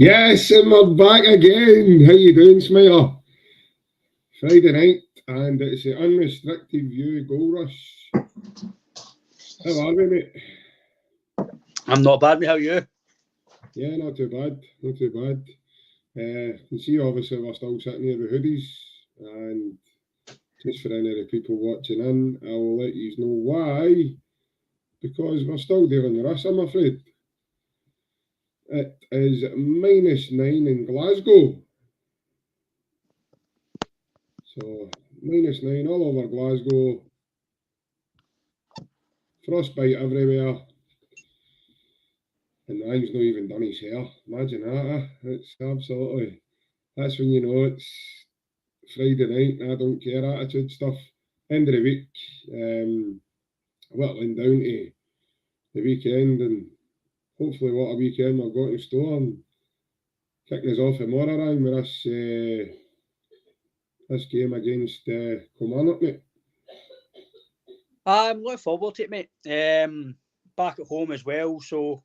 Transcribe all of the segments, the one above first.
Yes, and we're back again. How you doing, Smiler? Friday night, and it's the Unrestricted View Goal Rush. How are we, mate? I'm not bad, mate. How are you? Yeah, not too bad. Not too bad. You can see, obviously, we're still sitting here with hoodies, and just for any of the people watching in, I will let you know why. Because we're still dealing with us, I'm afraid. It is -9 in Glasgow. So, -9 all over Glasgow. Frostbite everywhere. And Ange's not even done his hair. Imagine that. It's absolutely... That's when you know it's Friday night and I don't care attitude stuff. End of the week. Whittling down to the weekend, and hopefully what a weekend we've got in store, and kicking us off tomorrow round with this game against Kilmarnock, mate. I'm looking forward to it, mate. Back at home as well, so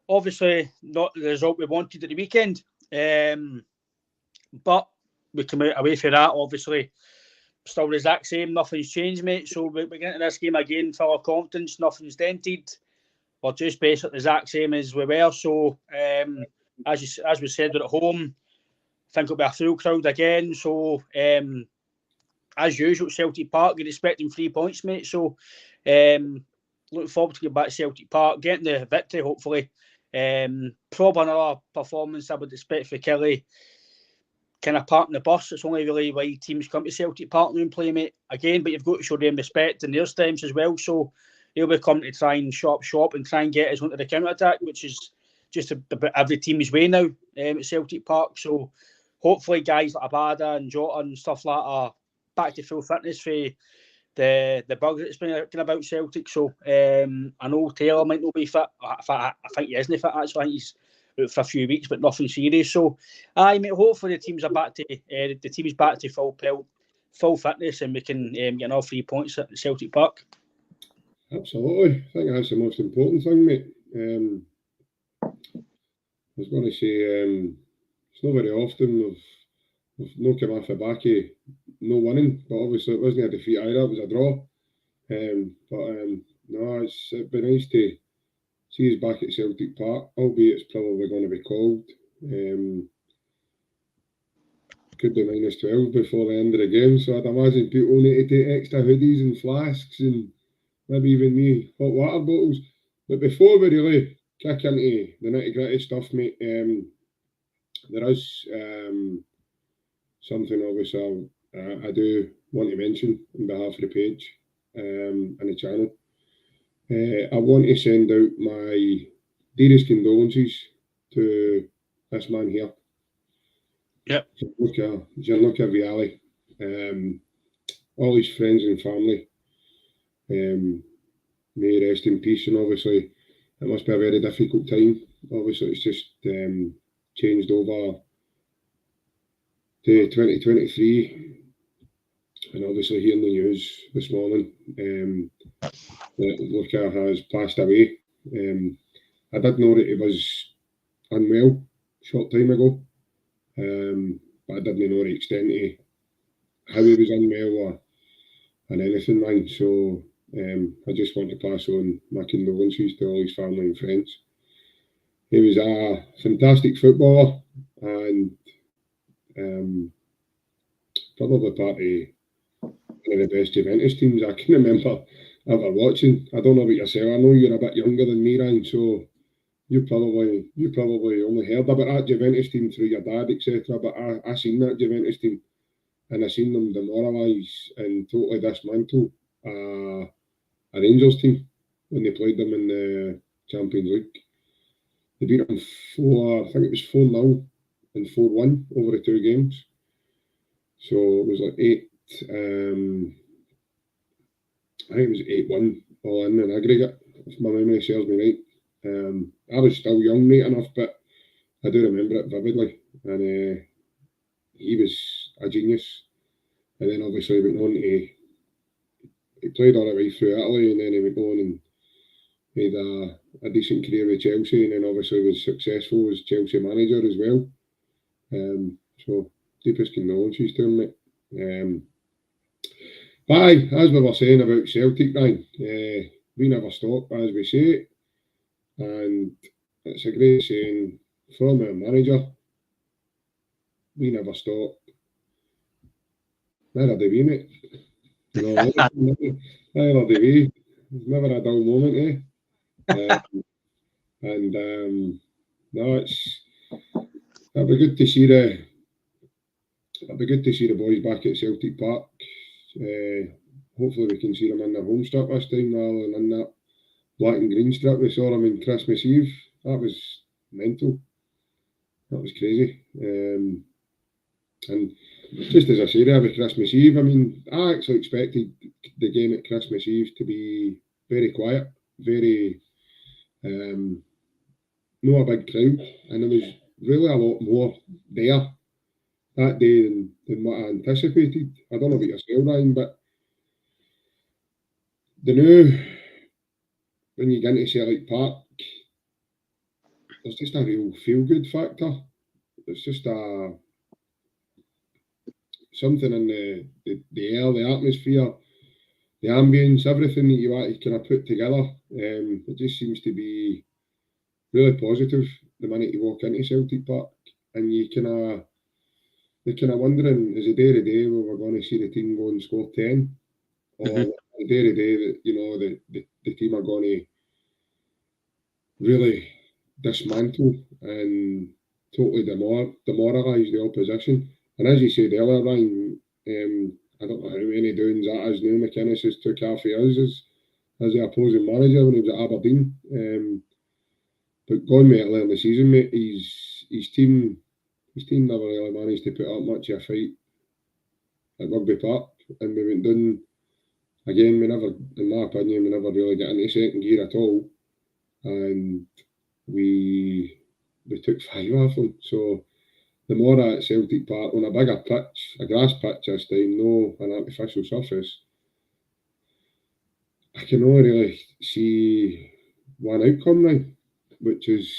obviously not the result we wanted at the weekend, but we come out away from that, obviously still the exact same, nothing's changed, mate. So we get into this game again full of confidence, nothing's dented. We're just basically the exact same as we were. So as we said, we're at home. I think it'll be a full crowd again. So as usual at Celtic Park, you're expecting 3 points, mate. So looking forward to getting back to Celtic Park, getting the victory, hopefully. Probably another performance I would expect for Kelly. Kind of parking the bus. It's only really why teams come to Celtic Park and play, mate, again, but you've got to show them respect in their times as well. So he'll be coming to try and shop and try and get us onto the counter-attack, which is just about every team's way now at Celtic Park. So hopefully guys like Abada and Jota and stuff like that are back to full fitness for the bug that's been about Celtic. So I know Taylor might not be fit. I think he isn't fit, actually. I think he's out for a few weeks, but nothing serious. So mate, hopefully the team's back to full fitness, and we can get all 3 points at Celtic Park. Absolutely. I think that's the most important thing, mate. I was going to say, it's not very often we've no come off the back of no winning, but obviously it wasn't a defeat either, it was a draw. No, it'd be nice to see us back at Celtic Park, albeit it's probably going to be cold. Could be -12 before the end of the game, so I'd imagine people need to take extra hoodies and flasks and maybe even me hot water bottles. But before we really kick into the nitty-gritty stuff, mate, there is something obviously I do want to mention on behalf of the page and the channel. I want to send out my dearest condolences to this man here. Yep. Gianluca Vialli. All his friends and family. May rest in peace, and obviously it must be a very difficult time. Obviously it's just changed over to 2023, and obviously hearing the news this morning that Luca has passed away. I did know that he was unwell a short time ago, but I didn't know the extent of how he was unwell or anything, man. So I just want to pass on my condolences to all his family and friends. He was a fantastic footballer, and probably part of one of the best Juventus teams I can remember ever watching. I don't know about yourself. I know you're a bit younger than me, Ryan, so you probably only heard about that Juventus team through your dad, etc. But I seen that Juventus team, and I seen them demoralise and totally dismantle a Rangers team when they played them in the Champions League. They beat them I think it was 4-0 and 4-1 over the two games. So it was like I think it was 8-1 all in aggregate, if my memory serves me right. I was still young, mate, enough, but I do remember it vividly. And he was a genius. And then obviously he went on to... He played all the way through Italy, and then he went on and made a decent career with Chelsea, and then obviously was successful as Chelsea manager as well. So deepest condolences to him, mate. But aye, as we were saying about Celtic, Ryan, we never stop, as we say, and it's a great saying from our manager. We never stop. Neither do we, mate. No, neither do we. There's never a dull moment, eh? No, it'll be good to see the boys back at Celtic Park. Hopefully we can see them in their home strip this time rather than in that black and green strip we saw them on Christmas Eve. That was mental. That was crazy. And just as I say there with Christmas Eve, I mean, I actually expected the game at Christmas Eve to be very quiet, very not a big crowd, and there was really a lot more there that day than what I anticipated. I don't know about yourself, Ryan, but the new when you get into Celtic Park, there's just a real feel-good factor. It's just something in the air, the atmosphere, the ambience, everything that you want to kind of put together. It just seems to be really positive the minute you walk into Celtic Park, and you're kind of wondering, is it day to day where we're going to see the team go and score 10, or the day to day that the team are going to really dismantle and totally demoralise the opposition. And as you said earlier, Ryan, I don't know how many doings that is now. McInnes has took half of us as the opposing manager when he was at Aberdeen. But gone, mate, earlier in the season, mate, his team never really managed to put up much of a fight at Rugby Park, and we went down again. We never, in my opinion, we never really got into second gear at all, and we took 5 off them. So the more at Celtic Park on a bigger pitch, a grass pitch this time, no an artificial surface, I can only really see one outcome now, which is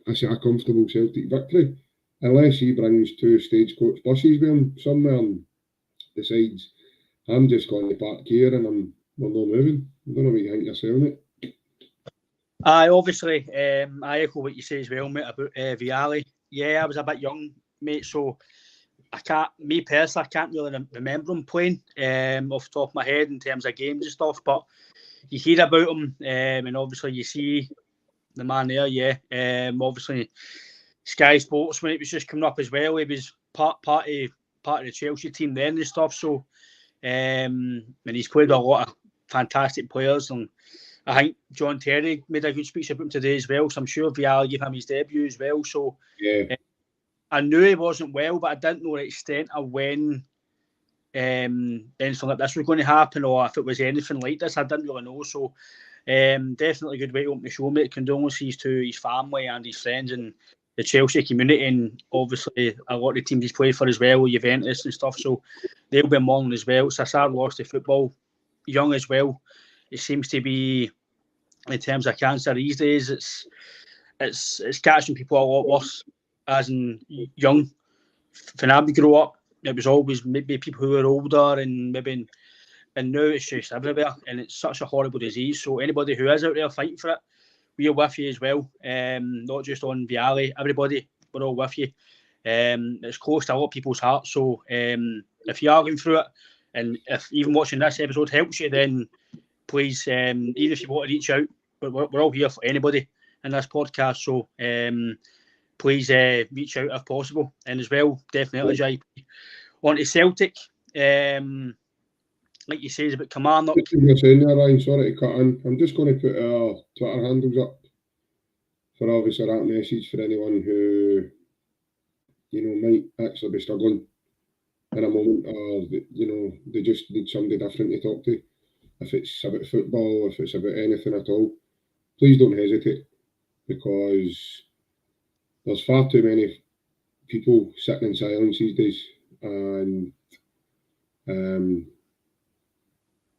I say a comfortable Celtic victory, unless he brings 2 stagecoach buses with him somewhere and decides I'm just going to park here and we're not moving. I don't know what you think yourself, mate. Obviously, I echo what you say as well, mate, about Vialli. Yeah, I was a bit young, mate, so I can't really remember him playing off the top of my head in terms of games and stuff, but you hear about him, and obviously you see the man there, yeah. Obviously, Sky Sports, when it was just coming up as well, he was part of the Chelsea team then and stuff, so and he's played with a lot of fantastic players, and I think John Terry made a good speech about him today as well, so I'm sure Vialli gave him his debut as well. So yeah, I knew he wasn't well, but I didn't know the extent of when anything like this was going to happen, or if it was anything like this. I didn't really know. So definitely a good way to open the show, mate. Condolences to his family and his friends and the Chelsea community, and obviously a lot of the teams he's played for as well, Juventus and stuff. So they'll be mourning as well. It's a sad loss to football. Young as well. It seems to be, in terms of cancer these days, it's catching people a lot worse as in young. When I grew up, it was always maybe people who were older and now it's just everywhere, and it's such a horrible disease. So anybody who is out there fighting for it, we're with you as well. Not just on Vialli, everybody, we're all with you. It's close to a lot of people's hearts. So if you are going through it, and if even watching this episode helps you, then please, even if you want to reach out, we're all here for anybody in this podcast. So please reach out if possible. And as well, definitely, Jai, on to Celtic. Like you say, about Kilmarnock. You're saying there, Ryan, sorry to cut in. I'm just going to put our Twitter handles up for obviously that message for anyone who, might actually be struggling in a moment, or, they just need somebody different to talk to. If it's about football, if it's about anything at all, please don't hesitate, because there's far too many people sitting in silence these days, and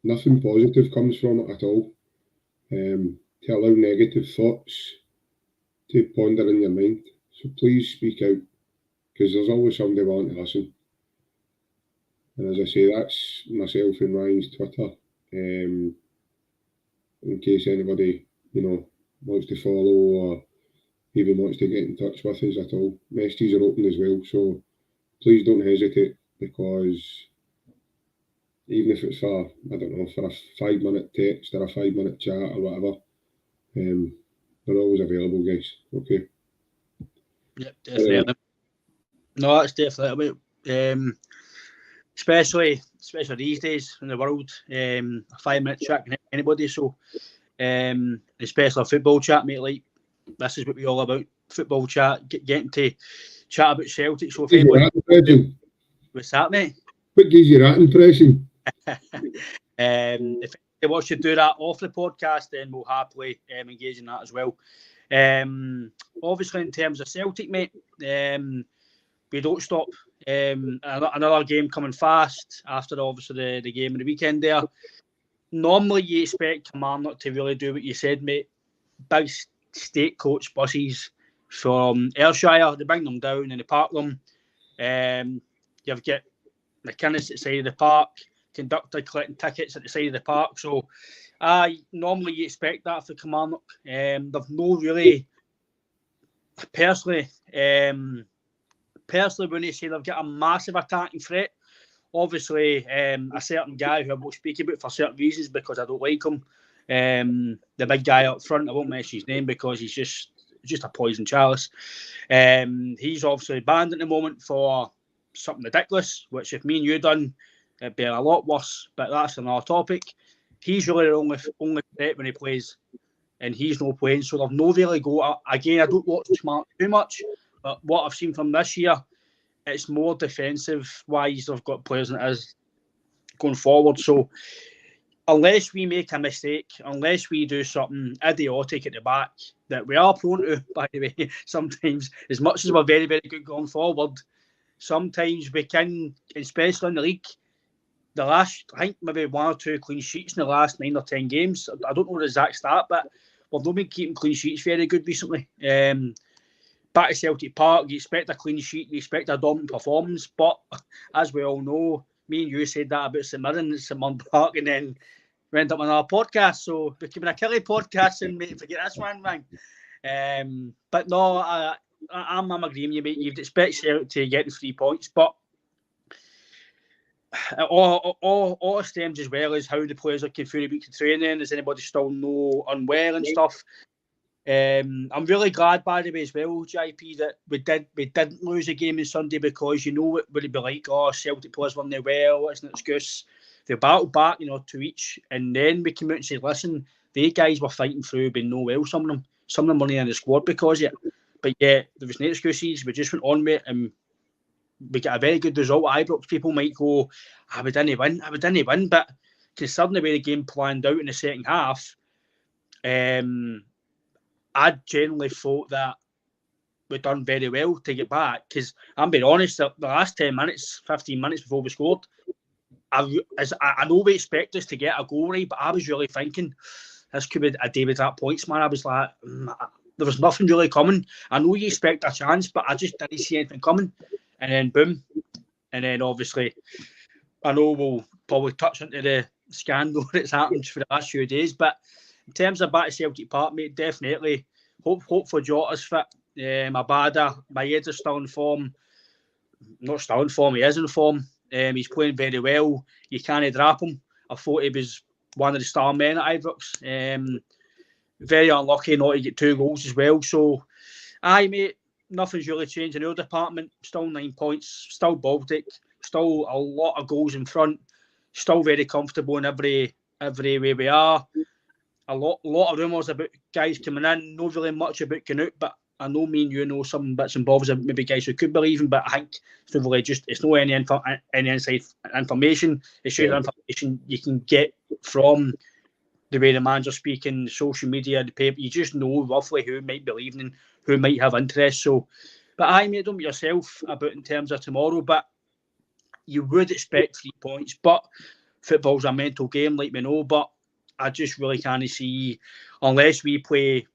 nothing positive comes from it at all. to allow negative thoughts to ponder in your mind. So please speak out, because there's always somebody wanting to listen. And as I say, that's myself and Ryan's Twitter. In case anybody, wants to follow or even wants to get in touch with us at all. Messages are open as well, so please don't hesitate, because even if it's for, I don't know, for a 5-minute text or a 5-minute chat or whatever, they're always available, guys. Okay. Yep, definitely. No, that's definitely especially these days in the world. A 5-minute chat can help anybody. So, especially a football chat, mate. Like, this is what we're all about: football chat, getting to chat about Celtic. So, if anybody, what's that, mate? What gives you that impression? If they wants to do that off the podcast, then we'll happily engage in that as well. Obviously, in terms of Celtic, mate, we don't stop. Another game coming fast after obviously the game of the weekend there. Normally, you expect Kilmarnock to really do what you said, mate. Big state coach buses from Ayrshire, they bring them down and they park them. You've got mechanics at the side of the park, conductor collecting tickets at the side of the park. So, normally you expect that for Kilmarnock. They've no really, personally, when they say they've got a massive attacking threat, obviously a certain guy who I won't speak about for certain reasons because I don't like him, the big guy up front, I won't mention his name because he's just a poison chalice. He's obviously banned at the moment for something ridiculous, which if me and you done, it'd be a lot worse, but that's another topic. He's really the only threat when he plays, and he's not playing, so they've no really go. Again, I don't watch Smart too much, but what I've seen from this year, it's more defensive-wise. They've got players than it is going forward. So unless we make a mistake, unless we do something idiotic at the back, that we are prone to, by the way, sometimes, as much as we're very, very good going forward, sometimes we can, especially in the league, I think maybe 1 or 2 clean sheets in the last 9 or 10 games. I don't know the exact stat, but we've not been keeping clean sheets very good recently. Back to Celtic Park, you expect a clean sheet, you expect a dominant performance, but as we all know, me and you said that about St Mirren and St Mirren Park, and then we end up on our podcast, so we're keeping a killy podcast and mate, forget this one, man. But no, I'm agreeing with you, mate. You'd expect Celtic to get the 3 points, but all stems as well as how the players are through the week of training. Is anybody still unwell and stuff? I'm really glad, by the way, as well, JP, that we didn't lose a game on Sunday, because you know what would it be like? Oh, Celtic players weren't well, it's an excuse. They battled back, to each, and then we came out and said, listen, they guys were fighting through, being no well. Some of them weren't in the squad because of it. But yeah, there was no excuses. We just went on with it, and we got a very good result at Ibrox. People might go, we didn't win, but considering the way the game planned out in the second half, I generally thought that we'd done very well to get back, because I'm being honest, the last 10 minutes, 15 minutes before we scored, I know we expect us to get a goal, right, but I was really thinking this could be a day without points, man. I was like, there was nothing really coming. I know you expect a chance, but I just didn't see anything coming. And then boom. And then obviously, I know we'll probably touch into the scandal that's happened for the last few days, but in terms of back to Celtic Park, mate, definitely hope for Jota's fit. Abada, my head is still in form. Not still in form, he is in form. He's playing very well. You can't drop him. I thought he was one of the star men at Ibrox. Very unlucky not to get 2 goals as well. So, mate, nothing's really changed in our department. Still 9 points. Still Baltic. Still a lot of goals in front. Still very comfortable in every way we are. A lot of rumours about guys coming in. Not really much about going out, but I know me and you know some bits and bobs of maybe guys who could be leaving, but I think it's not really it's not any inside information. It's just information you can get from the way the manager's speaking, social media, the paper. You just know roughly who might be leaving and who might have interest. So, but mate, don't be yourself about in terms of tomorrow, but you would expect 3 points. But football's a mental game, like we know, but I just really can't see, unless we play,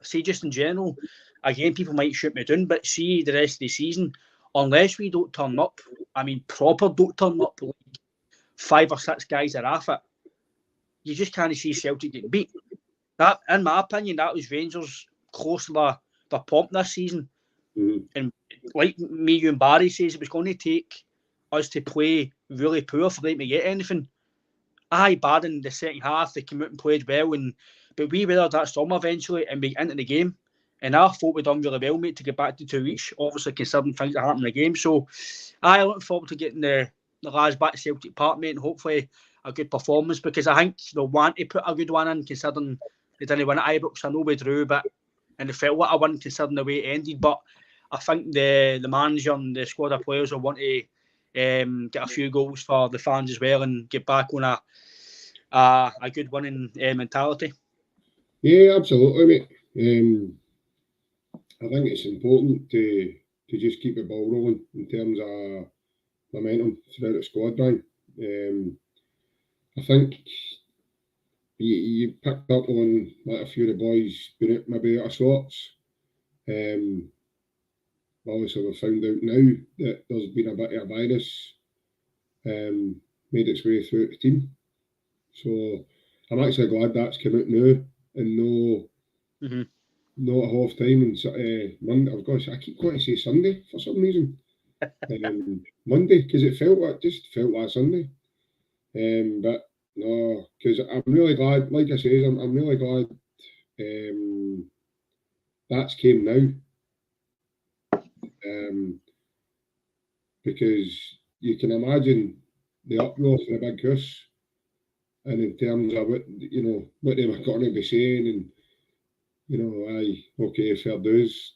say just in general, again, people might shoot me down, but see the rest of the season, unless we don't turn up, I mean, proper don't turn up, like 5 or 6 guys are off it, you just can't see Celtic getting beat. That, in my opinion, that was Rangers close to their pomp this season. And like me, you and Barry says, it was going to take us to play really poor for them to get anything. Aye, bad in the second half, they came out and played well, but we weathered that storm eventually and we got into the game. And I thought we'd done really well, mate, to get back to 2 weeks, obviously considering things that happened in the game. So I look forward to getting the lads back to Celtic Park, mate, and hopefully a good performance, because I think they'll want to put a good one in, considering they didn't win at Ibrox. I know we drew, and it felt like a win considering the way it ended, but I think the manager and the squad of players will want to get a few goals for the fans as well and get back on a good winning mentality. Yeah, absolutely, mate. I think it's important to just keep the ball rolling in terms of momentum throughout the squad, Brian. I think you picked up on like a few of the boys being maybe out of sorts. Obviously, we've found out now that there's been a bit of a virus made its way through the team. So I'm actually glad that's come out now and no at half time and Monday. I've got I keep going to say Sunday for some reason. Monday, because it felt like Sunday. But no, because I'm really glad. Like I say, I'm really glad that's came now. Because you can imagine the uproar for a big house, and in terms of what they were going to be saying, and aye, okay, fair dues.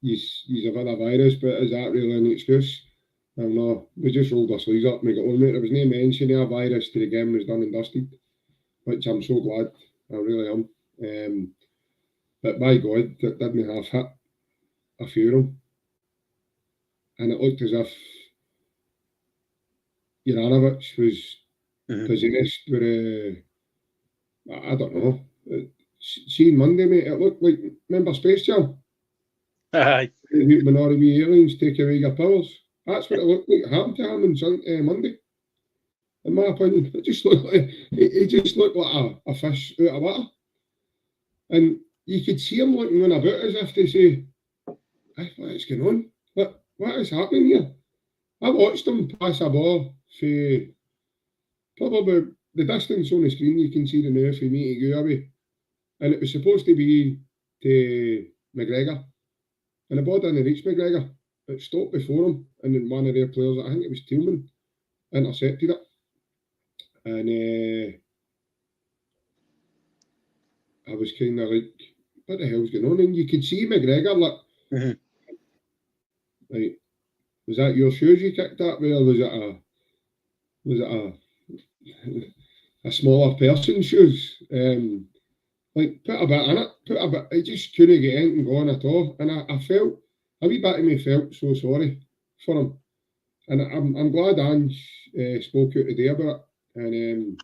You've had a virus, but is that really an excuse? No, we just rolled our sleeves up and we got on with it. There was no mention of a virus to the game was done and dusted, which I'm so glad. I really am. But by God, that didn't half hit a few of them. And it looked as if Juranovic was possessed with I don't know. Seeing Monday, mate, it looked like, remember Space Jam? Aye. Minority aliens take away your powers. That's what it looked like happened to him on Monday. In my opinion, it just looked like he just looked like a fish out of water. And you could see him looking on about as if to say, hey, what is going on? What is happening here? I watched him pass a ball for probably the distance on the screen. You can see the now for me to go away. And it was supposed to be to McGregor. And the ball didn't reach McGregor. It stopped before him. And then one of their players, I think it was Tillman, intercepted it. And I was kind of like, what the hell's going on? And you could see McGregor, like, like, was that your shoes you kicked that way, or was it a smaller person's shoes? Like, put a bit in it, I just couldn't get anything going at all. And I felt, a wee bit of me felt so sorry for him. And I'm glad Ange spoke out today about it. And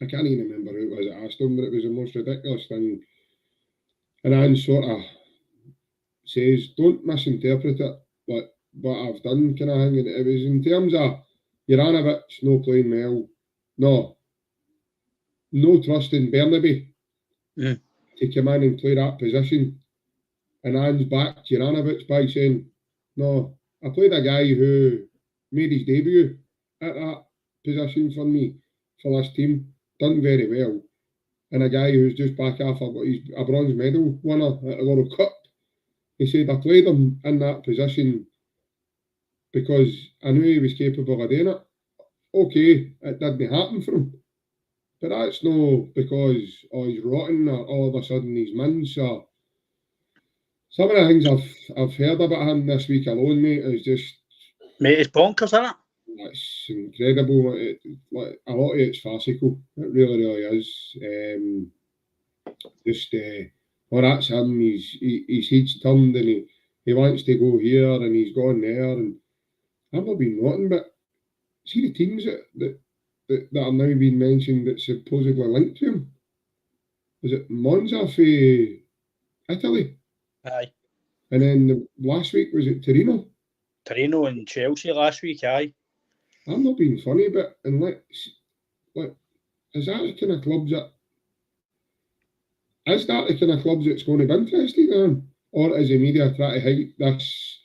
I can't even remember who it was that asked him, but it was the most ridiculous thing. And Ange sort of says, don't misinterpret it, but what I've done kind of thing. And it was in terms of Juranovic no playing well, no trust in Bernabe to come in and play that position. And Ange backed Juranovic by saying, no, I played a guy who made his debut at that position for me, for this team, done very well. And a guy who's just back after a bronze medal winner at the World Cup. He said, I played him in that position because I knew he was capable of doing it. Okay, it didn't happen for him. But that's no because he's rotten or all of a sudden he's mince. Or some of the things I've heard about him this week alone, mate, is just... Mate, it's bonkers, isn't it? It's incredible. A lot of it's farcical. It really, really is. That's him. His head's turned and he wants to go here and he's gone there. And I'm not being rotten, but see the teams that that are now being mentioned that supposedly linked to him. Is it Monza for Italy? Aye. And then last week, was it Torino? Torino and Chelsea last week, aye. I'm not being funny, but is that the kind of clubs that's going to be interested in? Or is the media trying to hype this?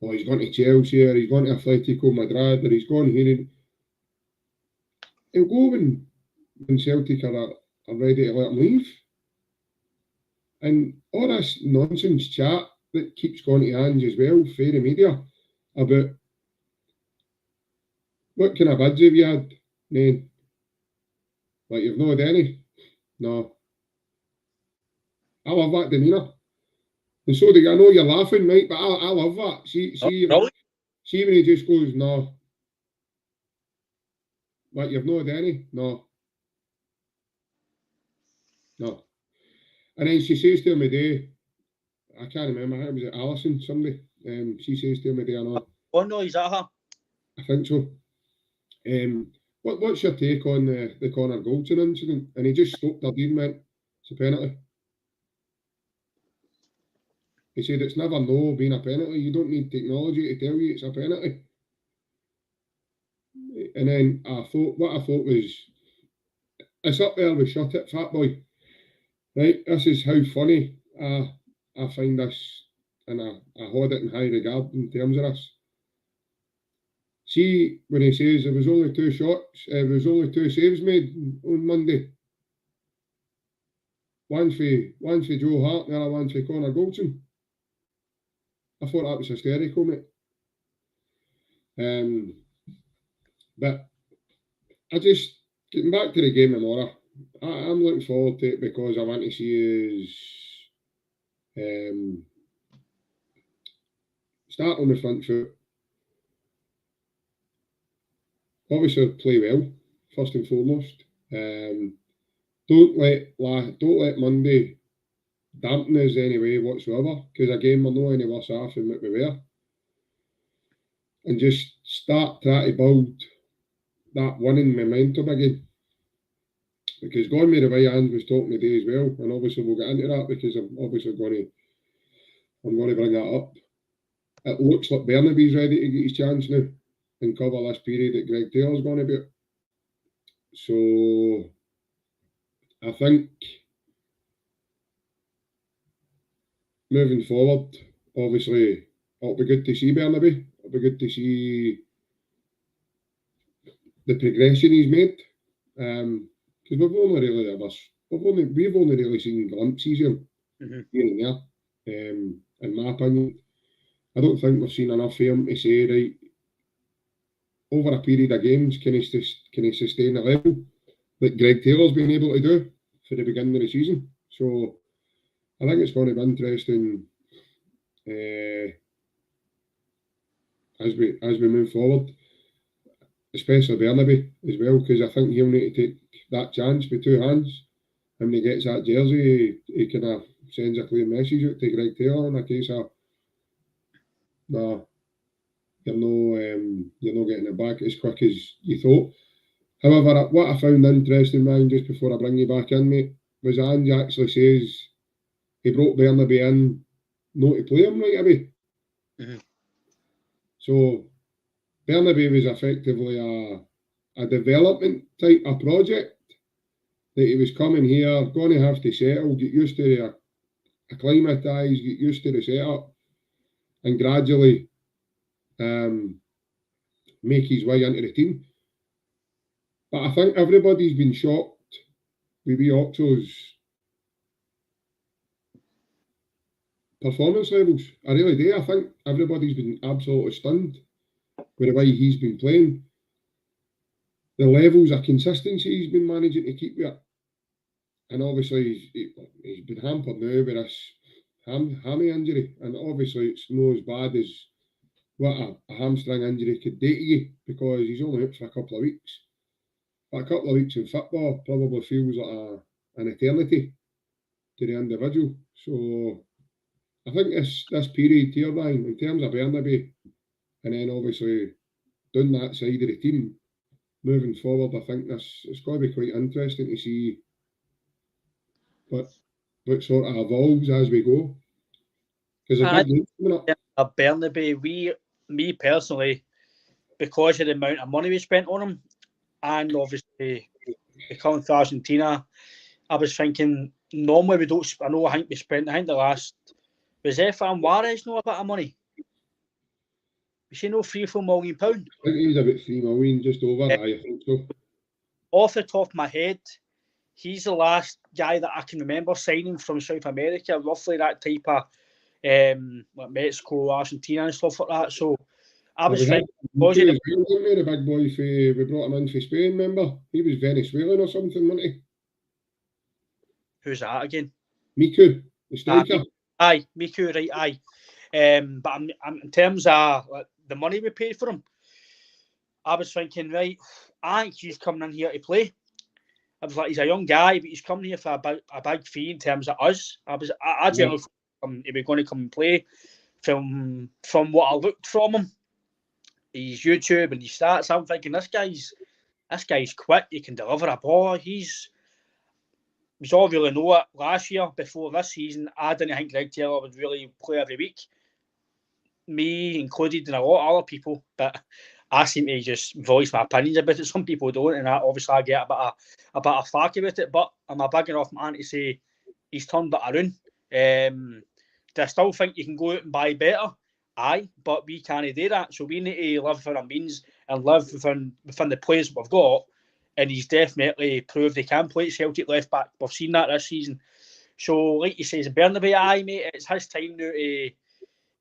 Oh, he's going to Chelsea, or he's going to Atletico Madrid, or he's going here. And he'll go when Celtic are ready to let him leave. And all this nonsense chat that keeps going to Ange as well, for the media, about what kind of bids have you had? Man, like you've not had any? No. I love that demeanour. And so do you. I know you're laughing, Mike, but I love that. See when he just goes, no. Like you've not had any? No. No. And then she says to him a day, I can't remember, I think it was Alison, somebody. She says to him a day, I know. Oh no, is that her? I think so. What's your take on the Connor Goldson incident? And he just stopped her deed and went, it's a penalty. He said it's never no being a penalty. You don't need technology to tell you it's a penalty. And then I thought was, it's up there with Shut It, Fat Boy. Right, this is how funny I find this, and I hold it in high regard in terms of this. See, when he says there was only 2 shots, there was only 2 saves made on Monday. One for Joe Hart, the other one for Connor Goldson. I thought that was hysterical, mate. But I just, getting back to the game tomorrow, I'm looking forward to it because I want to see us start on the front foot. Obviously, play well first and foremost. Don't let Monday dampen us anyway whatsoever, because again we're not any worse off than what we were. And just start trying to build that winning momentum again. Because going with the way Ange was talking today as well, and obviously we'll get into that because I'm going to bring that up. It looks like Bernaby's ready to get his chance now and cover this period that Greg Taylor's going to be. So I think moving forward, obviously it'll be good to see Bernaby. It'll be good to see the progression he's made. Because we've only really seen glimpses of him here and there. In my opinion, I don't think we've seen enough of him to say, right, over a period of games, can he sustain a level that Greg Taylor's been able to do for the beginning of the season? So I think it's going to be interesting as we move forward, especially Bernaby as well, because I think he'll need to take that chance with 2 hands. And when he gets that jersey, he kind of sends a clear message out to Greg Taylor in a case of, no, you're not getting it back as quick as you thought. However, what I found interesting, man, just before I bring you back in, mate, was Ange actually says he brought Bernaby in not to play him right away. So Bernaby was effectively a development type of project that he was coming here, going to have to settle, get used to acclimatise, get used to the setup, and gradually make his way into the team. But I think everybody's been shocked with wee Oxo's performance levels. I really do. I think everybody's been absolutely stunned with the way he's been playing. The levels of consistency he's been managing to keep with. And obviously he's been hampered now with this hammy injury. And obviously it's not as bad as what a hamstring injury could do to you, because he's only out for a couple of weeks. But a couple of weeks in football probably feels like an eternity to the individual. So I think this period here, Ryan, in terms of Bernaby, and then obviously down that side of the team, moving forward, I think it's going to be quite interesting to see what sort of evolves as we go. Because a big game's coming up. Bernabei, me personally, because of the amount of money we spent on him, and obviously coming to Argentina, I was thinking normally we don't. I think we spent. I think the last was Efan Juarez a bit of money. We see no £3-4 million. I think he's about 3 million, just over. I think so. Off the top of my head, he's the last guy that I can remember signing from South America, roughly that type of like Mexico, Argentina, and stuff like that. So I was thinking, the big boy, we brought him in for Spain, remember? He was Venezuelan or something, wasn't he? Who's that again? Miku, the striker. Aye, Miku, right, aye. But I'm in terms of like, the money we paid for him, I was thinking, right, I think he's coming in here to play. I was like, he's a young guy, but he's coming here for a big fee in terms of us. I generally thought he was going to come and play. From what I looked from him, his YouTube and his stats, I'm thinking this guy's quick. He can deliver a ball. We all really know it. Last year, before this season, I didn't think Greg Taylor would really play every week. Me included, and a lot of other people, but I seem to just voice my opinions about it. Some people don't, and obviously I get a bit of flack about it. But I'm a big enough man to say he's turned it around. Do I still think you can go out and buy better? Aye, but we can't do that. So we need to live within our means and live within the players we've got. And he's definitely proved he can play at Celtic left back. We've seen that this season. So, like you say, Bernabei, aye, mate, it's his time now to.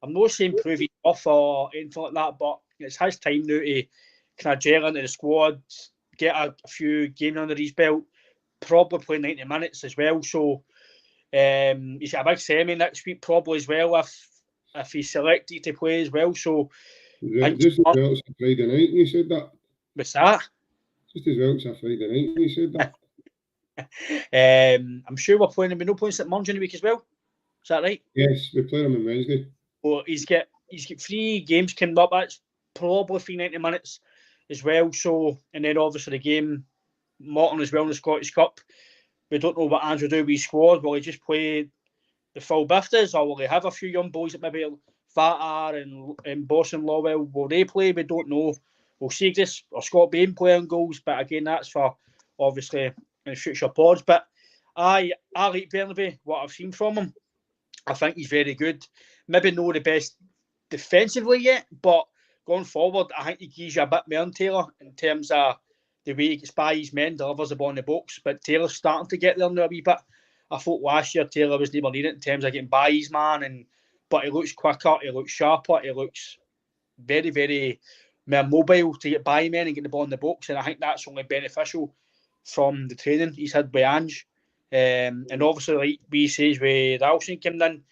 I'm not saying prove he's off or anything like that, but it's his time now to kind of gel into the squad, get a few games under his belt, probably play 90 minutes as well. So he's got a big semi next week probably as well if he's selected to play as well. So just as well it's a Friday night and you said that. What's that? Just as well it's a Friday night and you said that. I'm sure we're playing him. We're not playing St Munge in the week as well. Is that right? Yes, we play him on Wednesday. Well, he's got 3 games coming up. That's probably 390 minutes as well. So, and then obviously the game Morton as well in the Scottish Cup. We don't know what Ange will do with his squad. Will he just play the full bifters, or will he have a few young boys that maybe VAR and Boss and Lawwell? Will they play? We don't know. We'll see this or Scott Bain playing goals, but again, that's for obviously in future pods. But I like Bernabei, what I've seen from him. I think he's very good. Maybe not the best defensively yet, but going forward, I think he gives you a bit more than Taylor in terms of the way he gets by his men, delivers the ball in the box. But Taylor's starting to get there now a wee bit. I thought last year Taylor was never needed in terms of getting by his man, but he looks quicker, he looks sharper, he looks very, very more mobile to get by men and get the ball in the box. And I think that's only beneficial from the training he's had by Ange. And obviously, like we says, with Ralston came in,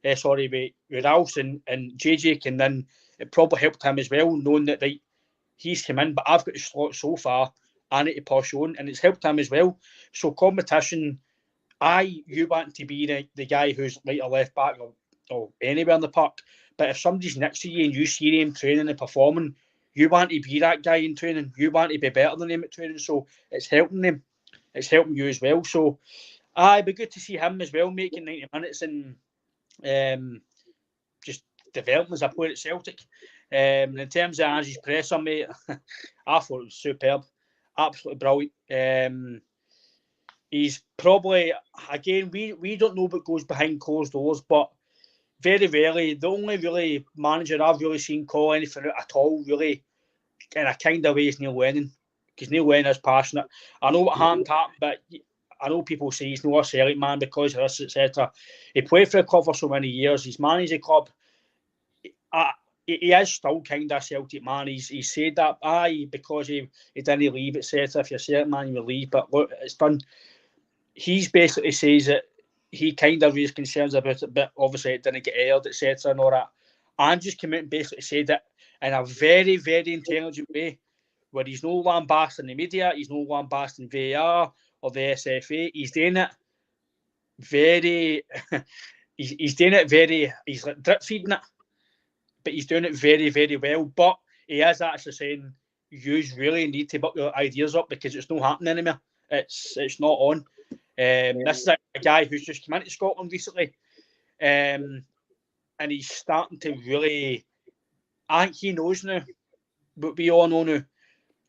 with Ralston and JJ came in, it probably helped him as well, knowing that he's come in, but I've got the slot so far, I need to push on, and it's helped him as well. So competition, you want to be the guy who's right or left back or anywhere in the park, but if somebody's next to you and you see him training and performing, you want to be that guy in training, you want to be better than him at training, so it's helping them. It's helping you as well. So, it'd be good to see him as well making 90 minutes and just developing as a player at Celtic. In terms of Ange's presser, mate, I thought it was superb. Absolutely brilliant. He's probably, again, we don't know what goes behind closed doors, but very rarely, the only really manager I've really seen call anything out at all, really, in a kind of way, is Neil Lennon. Because Neil Lennon is passionate. I know what happened, but I know people say he's not a Celtic man because of this, etc. He played for the club for so many years. He's managed the club. He is still kind of a Celtic man. He's said that, because he didn't leave, etc. If you're a Celtic man, you will leave. But look, it's done. He's basically says that he kind of raised concerns about it, but obviously it didn't get aired, etc. and all that. And just came out and basically said it in a very, very intelligent way, where he's no lambasting the media, he's no lambasting VAR or the SFA. He's doing it very, he's doing it very, he's like drip feeding it, but he's doing it very, very well. But he is actually saying you really need to buck your ideas up because it's not happening anymore. It's not on. This is a guy who's just come into Scotland recently, and he's starting to really. I think he knows now, but we all know now.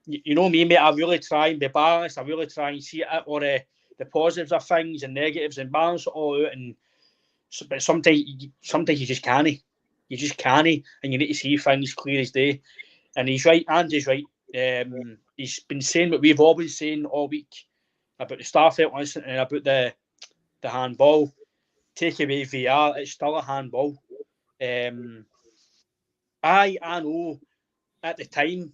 You know me, mate. I really try and be balanced. I really try and see it, or the positives of things and negatives, and balance it all out. But sometimes you just can't. You just can't, and you need to see things clear as day. And he's right. Ange's right. He's been saying what we've all been saying all week about the Starfelt incident and about the handball. Take away VAR, it's still a handball. I know at the time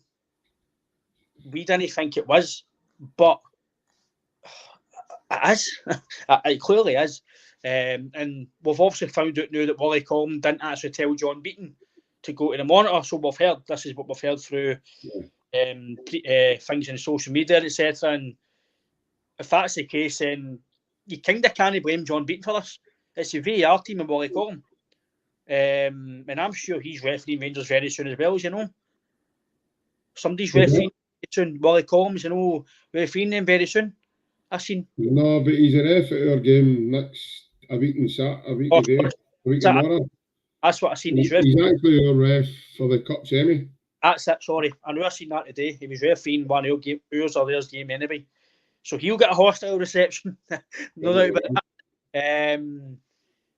we didn't think it was, but it is. It clearly is. And we've obviously found out now that Wally Coleman didn't actually tell John Beaton to go to the monitor. So we've heard, this is what we've heard through things in social media, etc. And if that's the case, then you kind of can't blame John Beaton for this. It's the VAR team and Wally Coleman. And I'm sure he's refereeing Rangers very soon as well, as you know. Somebody's refereeing soon. Wally Coleman's, you know, refereeing them very soon. I've seen. No, but he's a ref at our game a week tomorrow. That's what I seen. He's actually our ref for the Cup semi. That's it, sorry. I know I seen that today. He was refereeing one of ours or theirs game anyway. So he'll get a hostile reception. No doubt about that.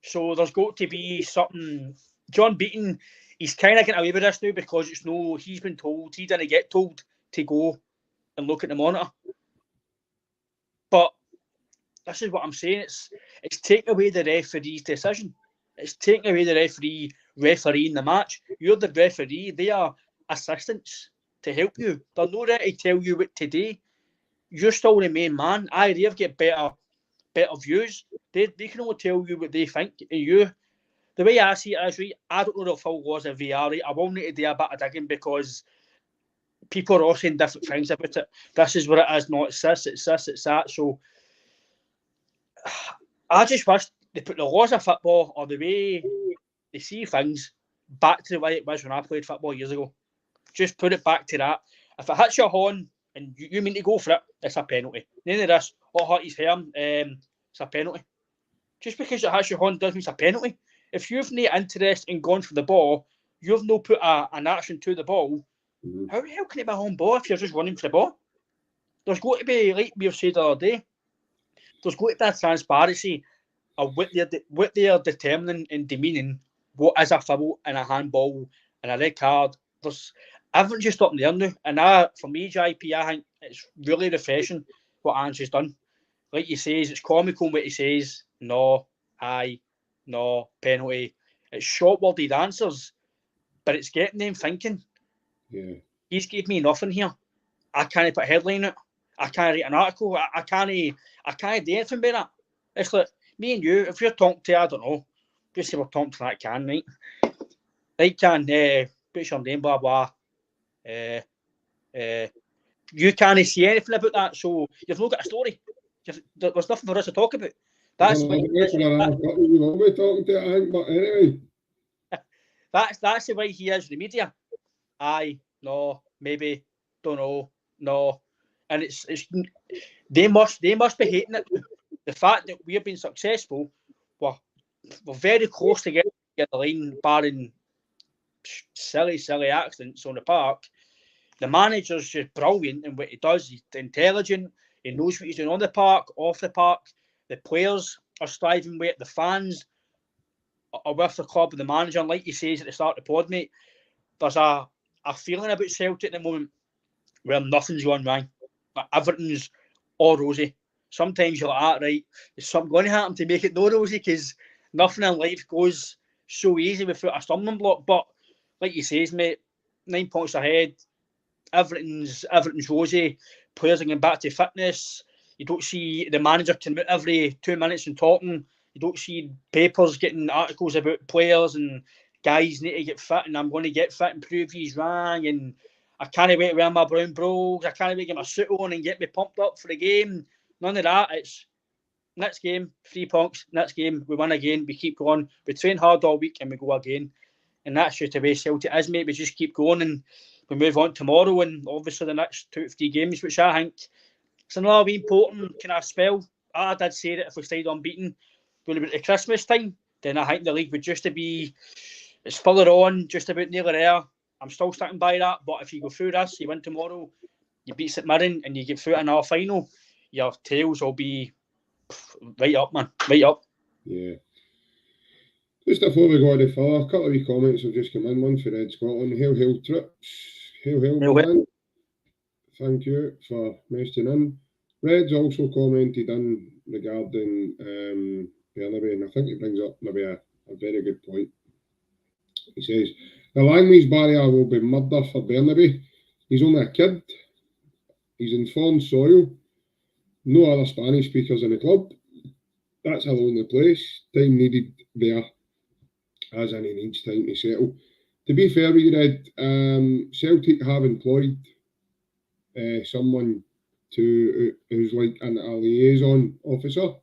So there's got to be something. John Beaton, he's kind of getting away with this now because he's been told, he didn't get told to go and look at the monitor. But this is what I'm saying. It's taking away the referee's decision. It's taking away the referee refereeing the match. You're the referee. They are assistants to help you. They're not there to tell you what to do. You're still the main man. They've got better views. They can only tell you what they think of you. The way I see it is, right, I don't know the full laws of VAR. Right? I will need to do a bit of digging because people are all saying different things about it. This is what it is, not it's this, it's that. So I just wish they put the laws of football or the way they see things back to the way it was when I played football years ago. Just put it back to that. If it hits your horn and you mean to go for it, it's a penalty. None of this, hurt his hair, it's a penalty. Just because it hits your horn doesn't mean it's a penalty. If you've no interest in going for the ball, you've no put an action to the ball, how can it be on ball if you're just running for the ball? There's got to be, like we have said the other day, there's got to be a transparency of what they're determining and demeaning what is a foul and a handball and a red card. There's everything just up in there now. And for me, JP, I think it's really refreshing what Ange has done. Like he says, it's comical what he says. No, no, penalty. It's short-worded answers, but it's getting them thinking. Yeah. He's gave me nothing here. I can't put a headline out. I can't write an article. I can't do anything about that. It's like me and you, if you're talking to, I don't know, just say we're talking to that can, right? Right, can, what's your name, blah, blah. You can't see anything about that, so you've not got a story. There's nothing for us to talk about. That's talking to, I think, but anyway. That's the way he is with the media. No, maybe, don't know, no. And it's they must be hating it. The fact that we've been successful, we're very close to getting the line, barring silly accidents on the park. The manager's just brilliant in what he does. He's intelligent. He knows what he's doing on the park, off the park. The players are striving with it. The fans are with the club and the manager. And like he says at the start of the pod, mate, there's a feeling about Celtic at the moment where nothing's going wrong. But everything's all rosy. Sometimes you're like, right, is something going to happen to make it no rosy? Because nothing in life goes so easy without a stumbling block. But like he says, mate, 9 points ahead. Everything's rosy. Players are getting back to fitness. You don't see the manager come out every 2 minutes and talking. You don't see papers getting articles about players and guys need to get fit and I'm going to get fit and prove he's wrong and I can't wait to wear my brown brogues. I can't wait to get my suit on and get me pumped up for the game. None of that. It's next game, 3 points. Next game, we win again. We keep going. We train hard all week and we go again. And that's just the way Celtic is, mate. We just keep going and we move on tomorrow and obviously the next 2 to 3 games, which I think it's another wee important kind of spell. I did say that if we stayed unbeaten going about the Christmas time, then I think the league would just be, it's further on, just about nearly there. I'm still sticking by that, but if you go through this, you win tomorrow, you beat St Mirren and you get through another final, your tails will be right up, man, right up. Yeah. Just before we go any further, a couple of wee comments have just come in. One for Red Scotland. Hail, hail, trips. Hail, hail, Hail, man. Thank you for messaging in. Red's also commented in regarding Bernabei, and I think he brings up maybe a very good point. He says, the language barrier will be murder for Bernabei. He's only a kid. He's in foreign soil. No other Spanish speakers in the club. That's a lonely place. Time needed there, as in he needs time to settle. To be fair with you, Red, Celtic have employed someone who's like a liaison officer.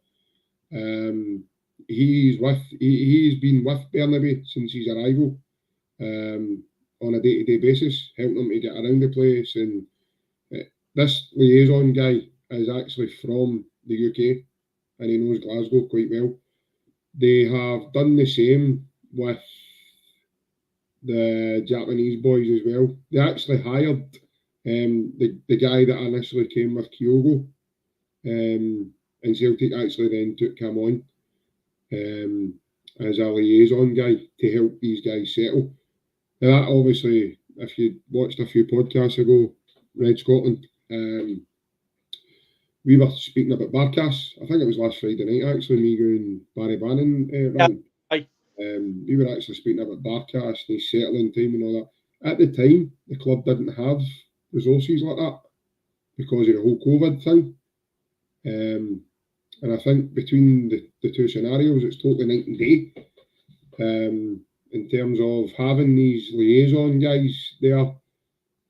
He's been with Bernabei since his arrival on a day-to-day basis, helping him to get around the place. And this liaison guy is actually from the UK and he knows Glasgow quite well. They have done the same with the Japanese boys as well. They actually hired the guy that initially came with Kyogo, and Celtic actually then took him on as a liaison guy to help these guys settle. Now that obviously, if you watched a few podcasts ago, Red Scotland, we were speaking about Barkas. I think it was last Friday night actually, me and Barry Bannon ran. We were actually speaking about Barkas and his settling time and all that. At the time, the club didn't have resources like that because of the whole COVID thing. And I think between the two scenarios, it's totally night and day. In terms of having these liaison guys there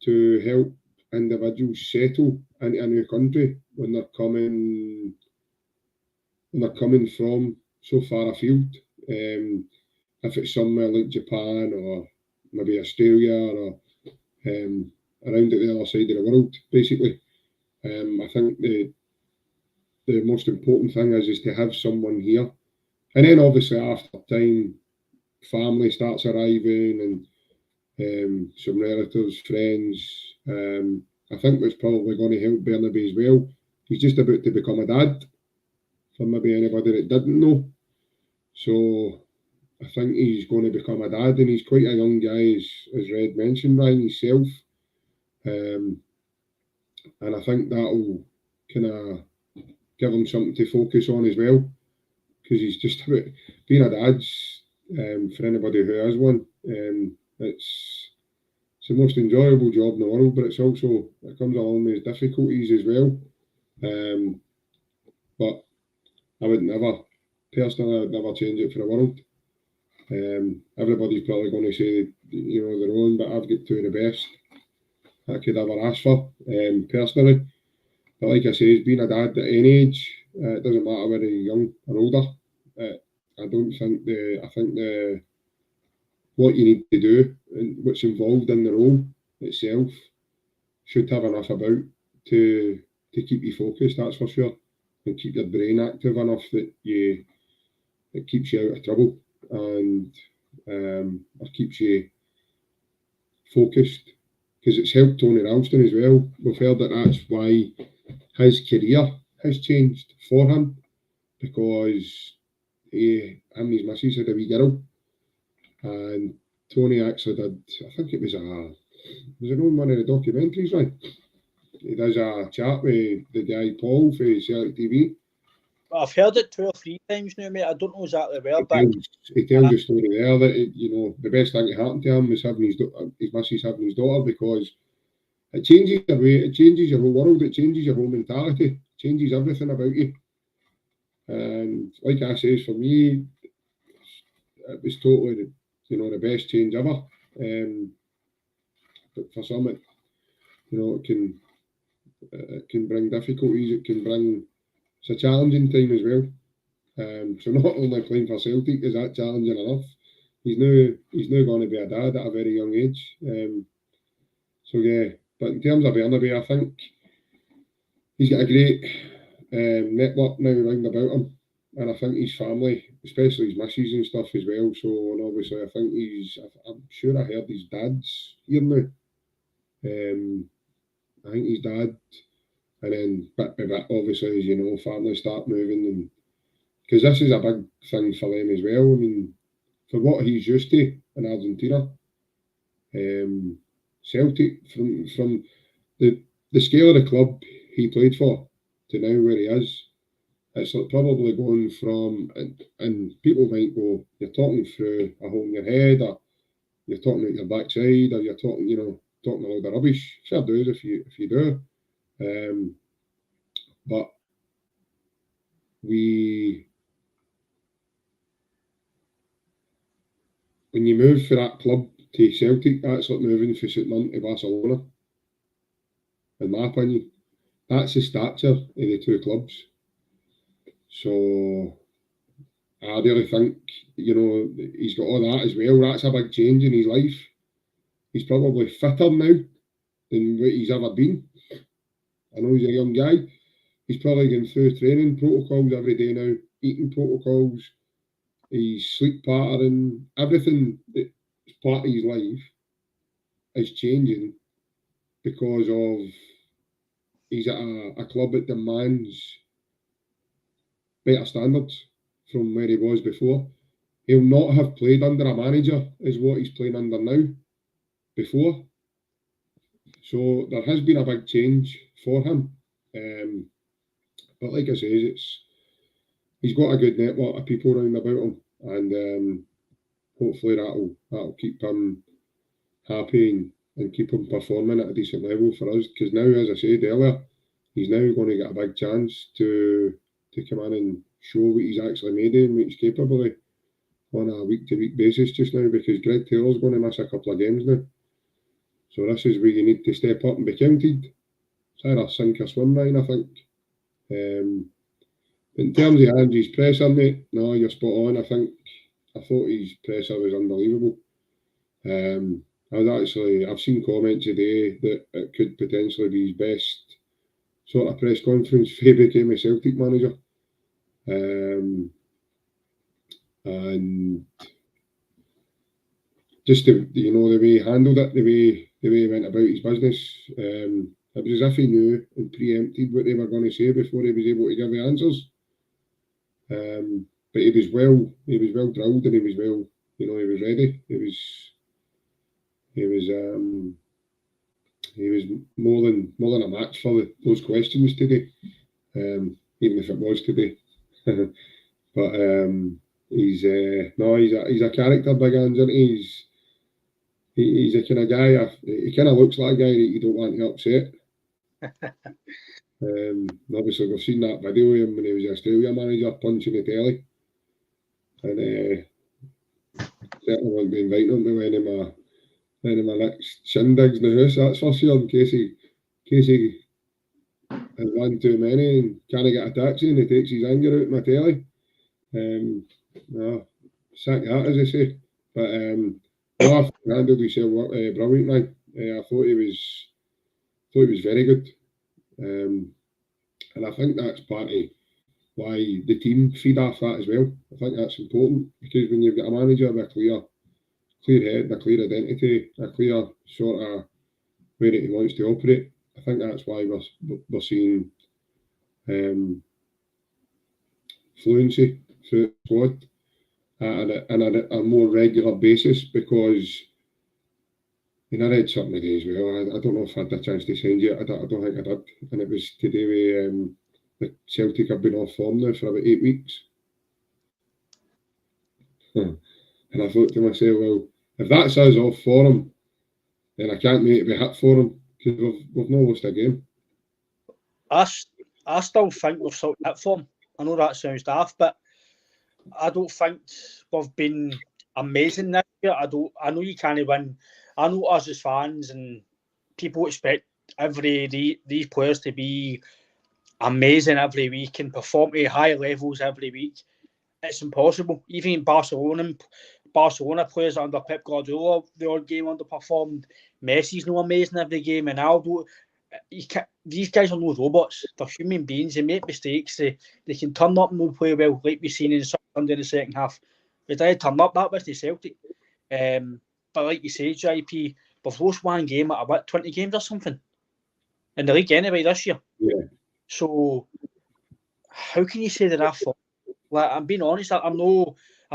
to help individuals settle into a new country when they're coming from so far afield. If it's somewhere like Japan or maybe Australia or around at the other side of the world, basically. I think the most important thing is to have someone here. And then obviously after time, family starts arriving and some relatives, friends. I think that's probably going to help Bernabei as well. He's just about to become a dad, for maybe anybody that didn't know. So I think he's going to become a dad, and he's quite a young guy, as Red mentioned, Ryan, himself. And I think that'll kind of give him something to focus on as well, because he's just about being a dad's, for anybody who has one, it's the most enjoyable job in the world, but it comes along with difficulties as well. But I would never change it for the world. Everybody's probably going to say, their own, but I've got two of the best I could ever ask for, personally. But like I say, being a dad at any age, it doesn't matter whether you're young or older. I think what you need to do and what's involved in the role itself should have enough about to keep you focused, that's for sure, and keep your brain active enough that it keeps you out of trouble and or keeps you focused, because it's helped Tony Ralston as well. We've heard that that's why his career has changed for him, because him and his missus had a wee girl, and Tony actually did, I think it was on one of the documentaries, right? He does a chat with the guy Paul for Celtic TV. I've heard it 2 or 3 times now, mate. I don't know exactly where, but he tells the story there that the best thing that happened to him was having his missus having his daughter, because it changes your way, it changes your whole world, it changes your whole mentality, it changes everything about you. And like I say, for me, it was totally the best change ever. But for some, it can bring difficulties. It's a challenging time as well. So not only playing for Celtic is that challenging enough, he's now going to be a dad at a very young age. So yeah, but in terms of Bernabeu, I think he's got a great network now round about him, and I think his family, especially his missus and stuff as well. So, and obviously, I think I'm sure I heard his dad's here now. I think his dad, and then bit by bit, obviously, as you know, families start moving, and because this is a big thing for them as well. I mean, for what he's used to in Argentina, Celtic from the scale of the club he played for to now where he is, it's like probably going from, and people might go, you're talking through a hole in your head, or you're talking out your backside, or you're talking, talking a load of rubbish. Fair dues if you do. But when you move for that club to Celtic, that's like moving from St Mirren to Barcelona. In my opinion, that's the stature of the two clubs. So I really think, he's got all that as well. That's a big change in his life. He's probably fitter now than what he's ever been. I know he's a young guy. He's probably going through training protocols every day now, eating protocols, his sleep pattern, everything that's part of his life is changing because of he's at a club that demands better standards from where he was before. He'll not have played under a manager as what he's playing under now before. So there has been a big change for him. But like I say, he's got a good network of people around about him, and hopefully that'll keep him happy and keep him performing at a decent level for us. Because now, as I said earlier, he's now going to get a big chance to come in and show what he's actually made of and what he's capable of on a week-to-week basis just now, because Greg Taylor's going to miss a couple of games now. So this is where you need to step up and be counted. It's either sink or swim, Ryan, I think. In terms of Ange's presser, mate, no, you're spot on. I thought his presser was unbelievable. I've seen comments today that it could potentially be his best sort of press conference if he became a Celtic manager. And just the way he handled it, the way he went about his business, it was as if he knew and preempted what they were going to say before he was able to give the answers. But he was well drilled, and he was ready. He was more than a match for those questions today, even if it was today. But he's a character, Big Ange, isn't he? He's a kind of guy. He kind of looks like a guy that you don't want to upset. Obviously, we've seen that video of him when he was the Australia manager punching the telly, and certainly won't be inviting him to any of my next shindigs in the house. That's for sure. In case he has one too many and can't get a taxi, and he takes his anger out on my telly. Sack that, as I say. But I handled himself brilliantly. I thought he was very good. And I think that's part of why the team feed off that as well. I think that's important, because when you've got a manager with a clear head, a clear identity, a clear sort of way that he wants to operate, I think that's why we're seeing fluency through the squad on a more regular basis. Because I read something today as well. I don't know if I had the chance to send you it. I don't think I did. And it was today with the Celtic have been off form now for about 8 weeks. And I thought to myself, well, if that's us off form, then I can't make it be hit for them, because we've not lost a game. I still think we've still hit for them. I know that sounds daft, but I don't think we've been amazing this year. I know you can't win. I know us as fans and people expect these players to be amazing every week and perform at high levels every week. It's impossible. Even Barcelona Barcelona players under Pep Guardiola, the odd game underperformed. Messi's no amazing every game. Ronaldo, these guys are no robots. They're human beings. They make mistakes. They can turn up and not play well, like we've seen in Sunday in the second half. They did turn up, that was the Celtic. But like you say, JP, we've lost one game out of 20 games or something in the league anyway this year. Yeah. So how can you say that I thought? Like, I'm being honest, I'm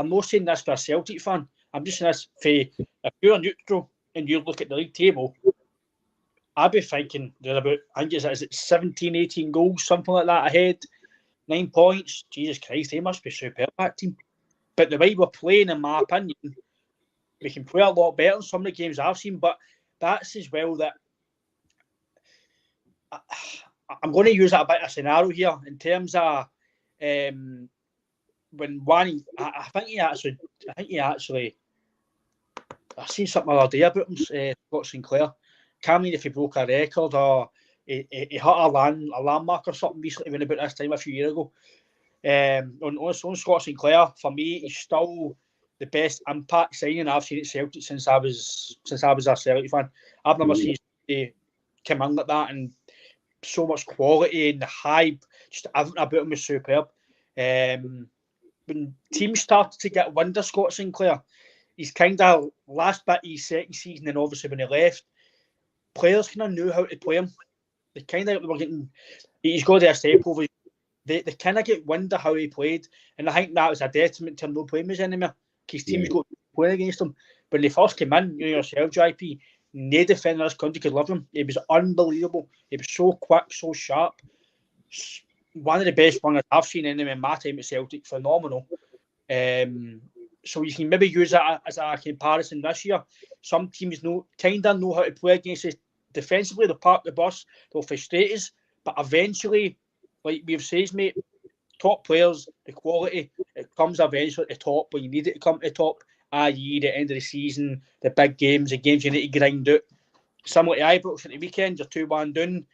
not saying this for a Celtic fan. I'm just saying this for, if you're neutral and you look at the league table, I'd be thinking there's about, I think it's 17, 18 goals, something like that ahead, 9 points. Jesus Christ, they must be superb, that team. But the way we're playing, in my opinion, we can play a lot better in some of the games I've seen, but that's as well that I'm going to use a bit of scenario here in terms of when one, I think he actually, I seen something the other day about him, Scott Sinclair. Can't mean if he broke a record or he hit a landmark or something recently when about this time a few years ago. On Scott Sinclair, for me, he's still the best impact signing I've seen at Celtic since I was a Celtic fan. I've never seen somebody come in like that, and so much quality and the hype, just everything about him was superb. When teams started to get wind of Scott Sinclair, he's kind of last bit of his second season, and obviously when he left, players kind of knew how to play him. They kind of were getting, he's got a step over. They kind of get wind of how he played, and I think that was a detriment to him not playing with us anymore, because teams got playing against him. When they first came in, you know yourself, JP, no defender in this country could love him. He was unbelievable. He was so quick, so sharp. One of the best wingers I've seen anyway in my time at Celtic. Phenomenal. So you can maybe use that as a comparison this year. Some teams kind of know how to play against us defensively. They'll park the bus, they'll frustrate us, but eventually, like we've said, mate, top players, the quality, it comes eventually at the top when you need it to come to the top, i.e. the end of the season, the big games, the games you need to grind out. Similar to Ibrox at the weekend, you're 2-1 down,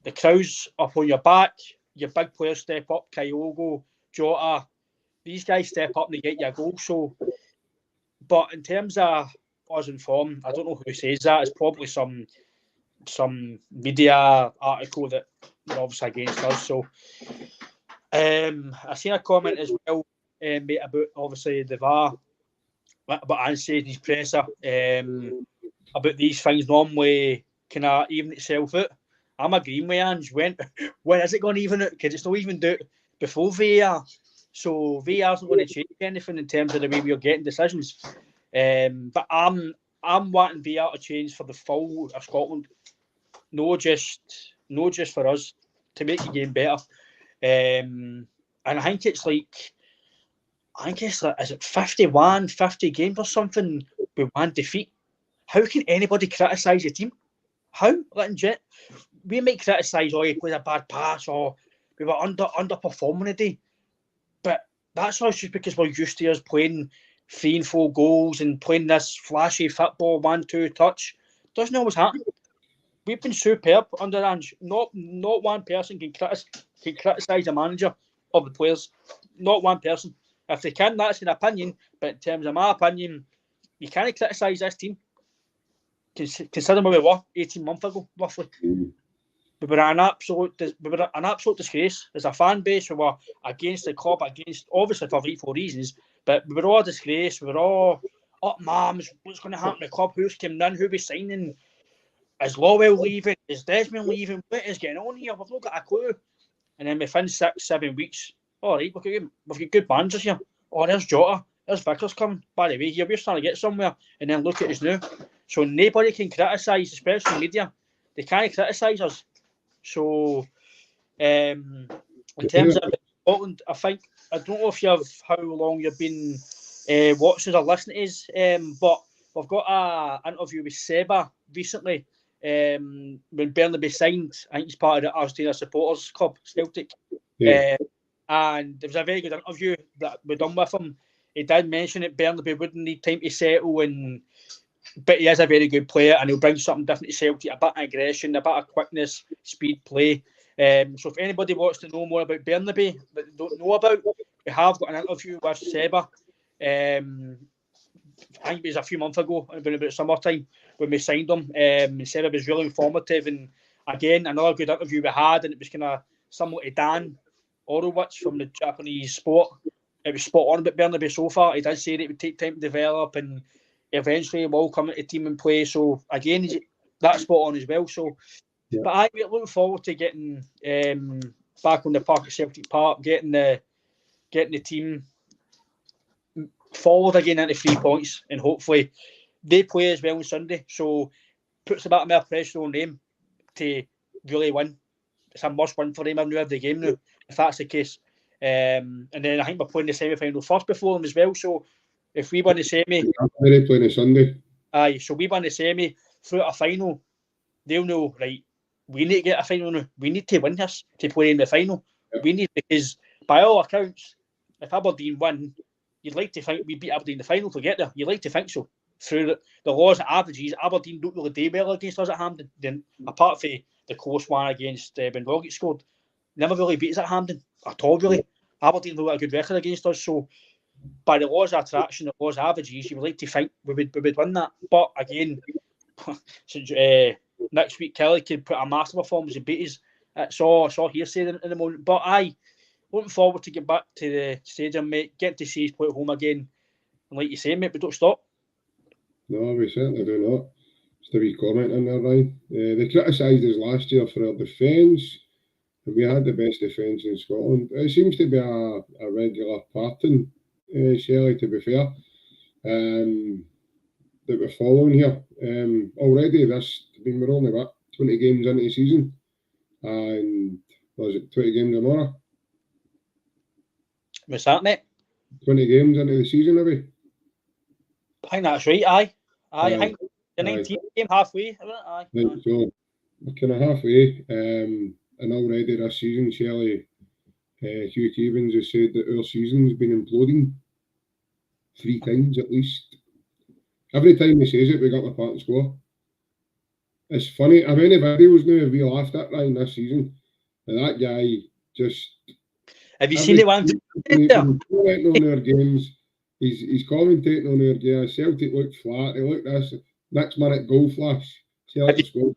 the crowd's up on your back, your big players step up, Kyogo, Jota, these guys step up and they get you a goal. So, but in terms of us in form, I don't know who says that. It's probably some media article that obviously against us. So, I seen a comment as well, mate, about obviously the VAR, but Ange said in his presser about these things normally kind of even itself out. I'm agreeing with Ange. When is it going to even out? Because it's not even do it before VAR. So VAR's not going to change anything in terms of the way we're getting decisions. But I'm wanting VAR to change for the full of Scotland, no just for us, to make the game better. And I think it's like, is it 50 games or something with one defeat? How can anybody criticise the team? How? We might criticise, he played a bad pass, or we were underperforming today. But that's all just because we're used to us playing 3 and 4 goals and playing this flashy football, 1-2 touch. Doesn't always happen. We've been superb under Ange. Not one person can criticise the manager or the players. Not one person. If they can, that's an opinion. But in terms of my opinion, you can't criticise this team. Consider where we were 18 months ago, roughly. We were an absolute disgrace. As a fan base, we were against the club, obviously for right for reasons, but we were all a disgrace. We were all up arms. What's going to happen to the club? Who's coming in? Who we signing? Is Lowell leaving? Is Desmond leaving? What is going on here? We've not got a clue. And then within 6-7 weeks, all right, we've got good managers here. Oh, there's Jota. There's Vickers coming. By the way, here we're starting to get somewhere. And then look at us now. So nobody can criticise, especially media. They can't criticise us. So, in terms of Scotland, I don't know how long you've been watching or listening to us, but we've got an interview with Seba recently when Bernabei signed. I think he's part of the Argentina supporters club, Celtic. Yeah. And it was a very good interview that we done with him. He did mention that Bernabei wouldn't need time to settle, but he is a very good player and he'll bring something different to Celtic, a bit of aggression, a bit of quickness, speed, play. So if anybody wants to know more about Bernabei that they don't know about, we have got an interview with Seba I think it was a few months ago, about summertime, when we signed him. He said it was really informative, and again, another good interview we had, and it was kind of similar to Dan Orowitz from the Japanese sport. It was spot on about Bernabeu so far. He did say that it would take time to develop, and eventually will come into team and play. So again, that's spot on as well. So, yeah. But we're looking forward to getting back on the park at Celtic Park, getting the team forward again into 3 points, and hopefully they play as well on Sunday. So puts a bit more pressure on them to really win. It's a must win for them every game now, if that's the case. And then I think we're playing the semi-final first before them as well. So if we win the semi, they're playing on Sunday. Aye, so we win the semi through a final, they'll know, right, we need to get a final now. We need to win this to play in the final. Yeah. We need, because by all accounts, if Aberdeen win, you'd like to think we beat Aberdeen in the final to get there. You'd like to think so. Through the laws of averages, Aberdeen don't really do well against us at Hampden. Then, apart from the close one against when Rogic scored, never really beat us at Hampden at all, really. Aberdeen have got a good record against us, so by the laws of attraction, the laws of averages, you would like to think we would win that. But again, since next week Kelly could put a massive performance and beat us. It's all hearsay in the moment. But looking forward to get back to the stadium, mate. Get to see us play at home again. And like you say, mate, we don't stop. No, we certainly do not. Just a wee comment on there, Ryan. They criticised us last year for our defence. We had the best defence in Scotland. It seems to be a regular pattern, Shelley, to be fair, that we're following here. Already we're only 20 games into the season, and was it 20 games tomorrow? What's that, mate? 20 games into the season, maybe? I think that's right, aye. I think the 19th game halfway, aye. Right, so we're kind of halfway, and already this season, Shelley, Hugh Keevins has said that our season's been imploding 3 times at least. Every time he says it, we got the part and score. It's funny, how many videos now have we laughed at, Ryan, this season? And that guy just... Have you seen the one? On our games, he's commentating on our games. Celtic looked flat. He looked this. Next minute, goal flash. Celtic scored.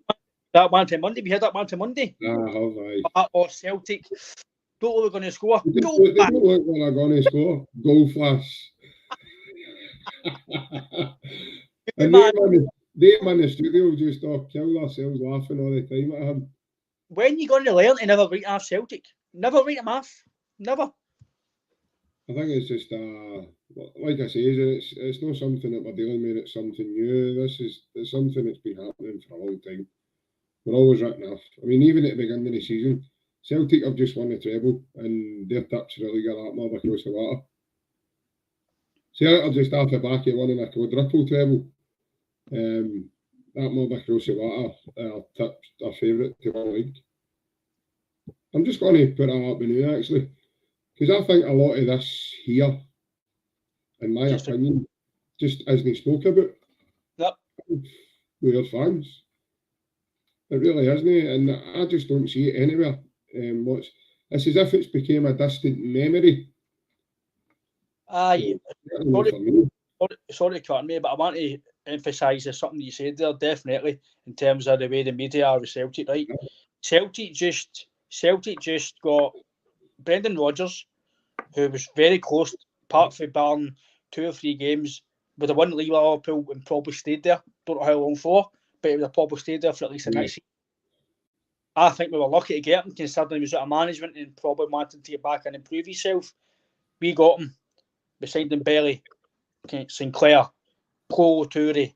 That one to Monday. We had that one to Monday. Or Celtic. Don't look we're going to score. They don't look like they're going to score. Goal flash. And them in the studio just kill themselves laughing all the time at him. When are you going to learn to never write off Celtic? Never write them off. Never. I think it's just like I say, it's not something that we're dealing with. It's something new. It's something that's been happening for a long time. We're always written off. I mean, even at the beginning of the season, Celtic have just won the treble, and their tips really got that mob across the water. Celtic are just off the back of winning a quadruple treble. That mob across the water are tipped our favourite to win the league. I'm just going to put that up in here, actually, because I think a lot of this here, in my opinion, just isn't spoke about. Yep. With our fans. It really isn't, and I just don't see it anywhere. It's as if it's became a distant memory. Aye. Sorry to cut me, but I want to emphasise something you said there, definitely, in terms of the way the media are with Celtic, right? Celtic just got Brendan Rodgers, who was very close, apart from barring 2 or 3 games, would have won Liverpool and probably stayed there. Don't know how long for, but he would have probably stayed there for at least the next season. I think we were lucky to get him, considering he was out of management and probably wanted to get back and improve himself. We got him. We signed him Belly, Sinclair, Paul Toure,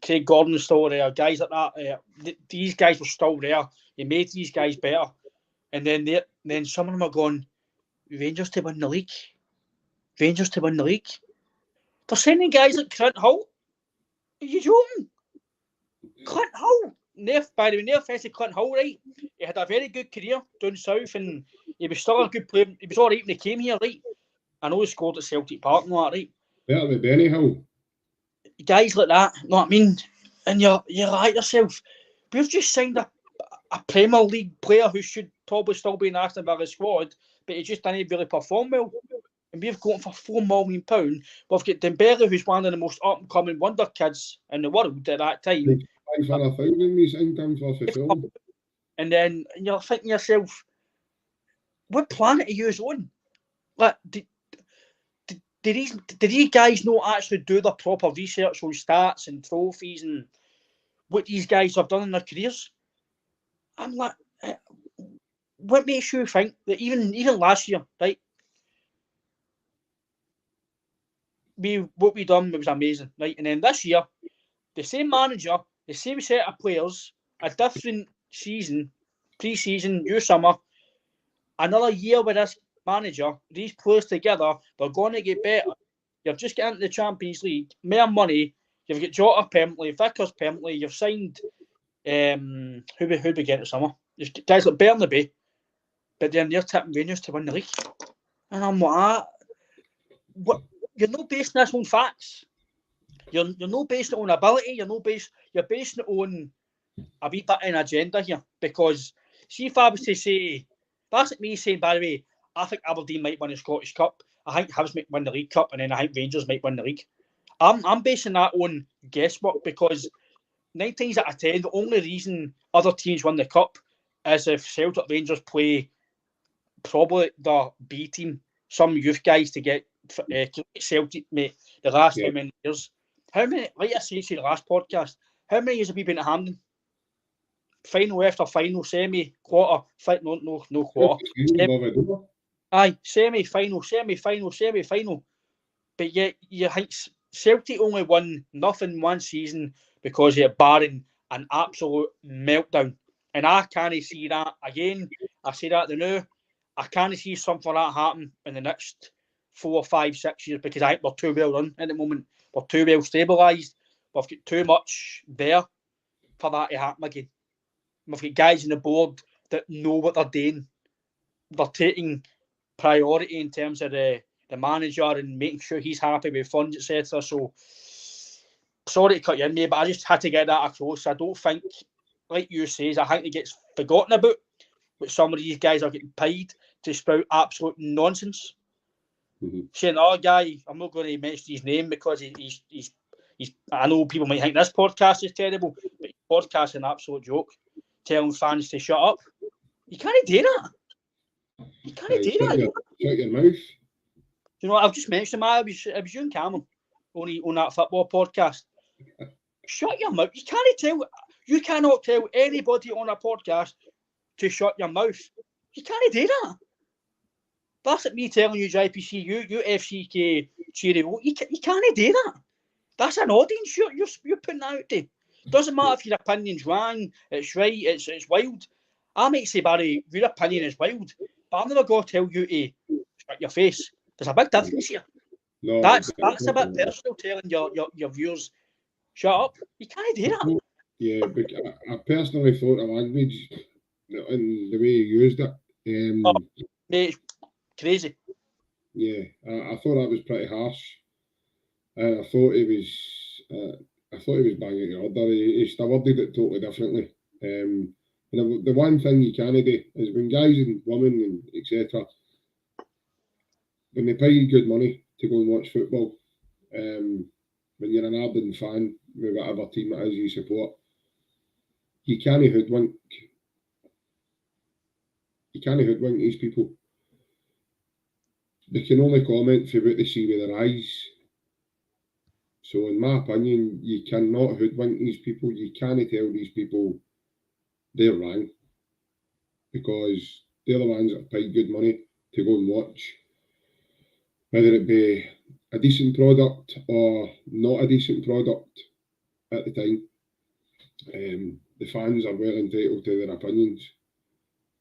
Craig Gordon was still there, guys like that. These guys were still there. He made these guys better. And then some of them are going, Rangers to win the league. Rangers to win the league. They're sending guys like Clint Hull. Are you joking? Clint Hull. By the way, no offence to Clint Hull, right? He had a very good career down south, and he was still a good player. He was all right when he came here, right? I know he scored at Celtic Park and all that, right? Better than Benny Hull. Guys like that, you know what I mean? And you're like yourself, we've just signed a Premier League player who should probably still be in Aston Villa squad, but he just didn't really perform well. and we've got him for £4 million. We've got Dembele, who's one of the most up-and-coming wonder kids in the world at that time. 500,000 we signed him for Fulham. And then you're thinking to yourself, what planet are you on? Like, did these guys not actually do the proper research on stats and trophies and what these guys have done in their careers? I'm like, what makes you think that even last year, right? What we done was amazing, right? And then this year, the same manager, the same set of players, a different season, pre-season, new summer, another year with this manager, these players together, they're going to get better. You've just got into the Champions League, more money, you've got Jota permanently, Vickers permanently, you've signed, who we get this summer? You've got guys like Bernabei, but then they're tipping Rangers to win the league. And I'm like, what? You're not basing this on facts. You're not basing it on ability. You're basing it on a wee bit of an agenda here. Because see, if I was to say, that's like me saying, by the way, I think Aberdeen might win the Scottish Cup. I think Hibs might win the League Cup, and then I think Rangers might win the league. I'm basing that on guesswork because 9 times out of 10, the only reason other teams win the cup is if Celtic Rangers play probably the B team, some youth guys to get Celtic, mate, the last how many years. How many, like I said to the last podcast, how many years have we been at Hampden? Final after final, semi, quarter, no quarter. Semi-final. But yet you think Celtic only won nothing one season because they're barring an absolute meltdown. And I can't see that again. I say that now. I can't see something like that happen in the next 4, 5, 6 years because I think we're too well run at the moment. We're too well stabilised. We've got too much there for that to happen again. We've got guys on the board that know what they're doing. They're taking priority in terms of the manager and making sure he's happy with funds, etc. So, sorry to cut you in, mate, but I just had to get that across. I don't think, like you say, I think it gets forgotten about, but some of these guys are getting paid to spout absolute nonsense. Mm-hmm. See, another guy, I'm not going to mention his name because he's I know people might think this podcast is terrible, but his podcast is an absolute joke. Telling fans to shut up. You can't do that. You can't do that. Shut your mouth. You know what? I've just mentioned him. It was you and Cameron on that football podcast. Shut your mouth. You cannot tell anybody on a podcast to shut your mouth. You can't do that. That's like me telling you, JPC, you FCK cheerio. You can't do that. That's an audience you're putting out there. Doesn't matter if your opinion's wrong, it's right, it's wild. I might say, Barry, your opinion is wild, but I'm never going to tell you to shut your face. There's a big difference here. No, that's a bit personal, telling your viewers, shut up. You can't do that. Yeah, but I personally thought the language and the way he used it. Mate, crazy. Yeah, I thought that was pretty harsh. I thought he was banging the order. He worded it totally differently. And the one thing you can't do is when guys and women and etc. when they pay you good money to go and watch football, when you're an ardent fan with whatever team it is you support, you can't hoodwink these people. They can only comment for what they see with their eyes. So in my opinion, you cannot hoodwink these people. You can't tell these people they're wrong because they're the ones that have paid good money to go and watch. Whether it be a decent product or not a decent product at the time. The fans are well entitled to their opinions.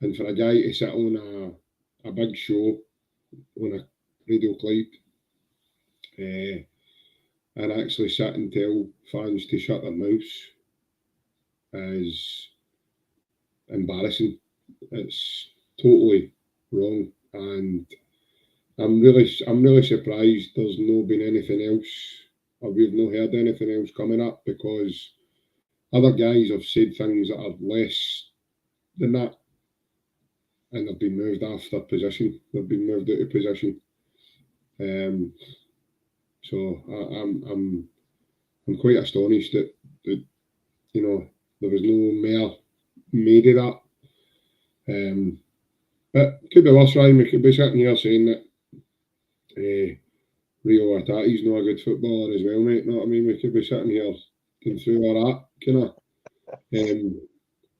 And for a guy to sit on a big show on a Radio Clyde and actually sit and tell fans to shut their mouths is embarrassing. It's totally wrong, and I'm really surprised there's not been anything else, or we've not heard anything else coming up, because other guys have said things that are less than that, and they've been moved off their position. They've been moved out of position. So I'm quite astonished that you know there was no more made of that. But could be worse, Ryan. We could be sitting here saying that Rio Atati's not a good footballer as well, mate. Know what I mean? We could be sitting here going through all that kind of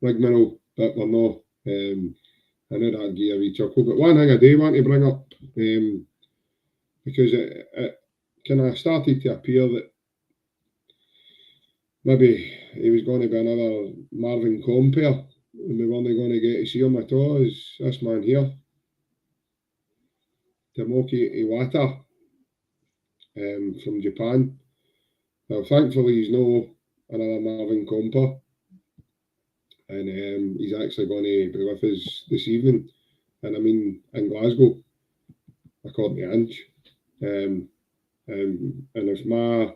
rigmarole, but we're not. I know that'd give a wee chuckle. But one thing I do want to bring up, because it kind of started to appear that maybe he was going to be another Marvin Compere, and we weren't going to get to see him at all, is this man here, Tomoki Iwata, from Japan. Now, thankfully, he's no another Marvin Compere, and he's actually going to be with us this evening, and I mean in Glasgow, according to Ange. And if my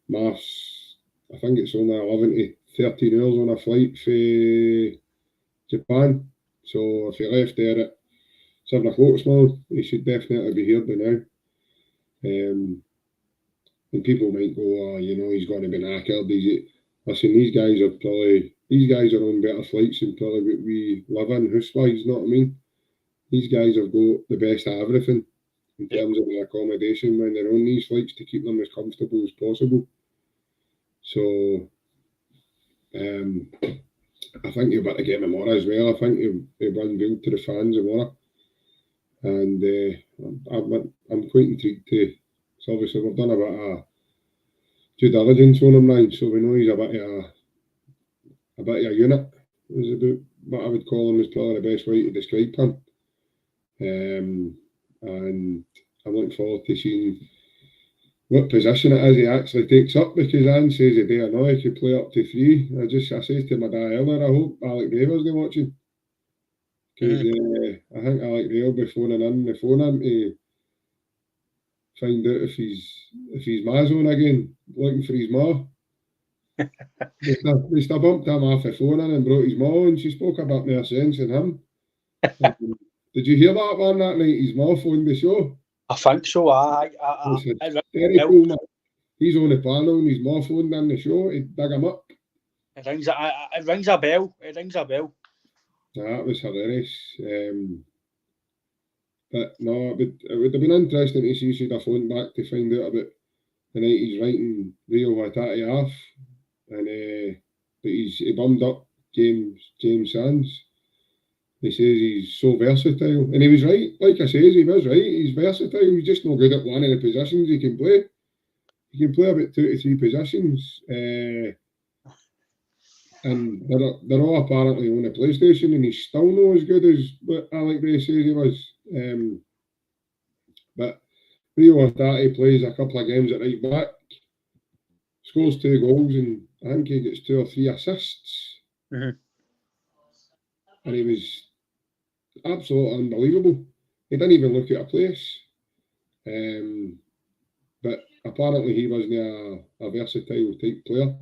maths, I think it's only 11 to 13 hours on a flight for Japan. So if he left there at 7 o'clock this morning, he should definitely be here by now. And people might go, oh, you know, he's going to be knackered. Listen, these guys are on better flights than probably what we live in house-wise, you know what I mean? These guys have got the best of everything in terms of their accommodation when they're on these flights to keep them as comfortable as possible. So I think you've got to get him tomorrow as well. I think he'll bring build to the fans tomorrow. And I'm quite intrigued to. So obviously we've done a bit of due diligence on him now, so we know he's a bit of a unit. Is about what I would call him, is probably the best way to describe him. And I'm looking forward to seeing what position it is he actually takes up, because Ange says a day or no, he could play up to 3. I said to my dad earlier, I hope Alec Raver's not watching, because I think Alec Raver will be phoning in the phone in to find out if his ma's on again, looking for his ma. They still bumped him off the phone in and brought his ma on. She spoke a bit more sense than him. Did you hear that one that night? His ma phoned the show. I think so. Very cool, man. He's on the panel and his ma phoned in the show to dig him up. It rings a bell. It rings a bell. That was hilarious. But no, it would have been interesting to see if he'd have phoned back to find out about the night he's writing Rio Watati off. And but he bummed up James Sands. He says he's so versatile. And he was right. Like I says, he was right. He's versatile. He's just not good at one of the positions he can play. He can play about 2 to 3 positions. And they're all apparently on the PlayStation, and he's still not as good as what Alec Ray says he was. But Rio Watati plays a couple of games at right back, scores 2 goals, and I think he gets 2 or 3 assists. Mm-hmm. And he was absolutely unbelievable. He didn't even look at a place. But apparently he wasn't a versatile type player.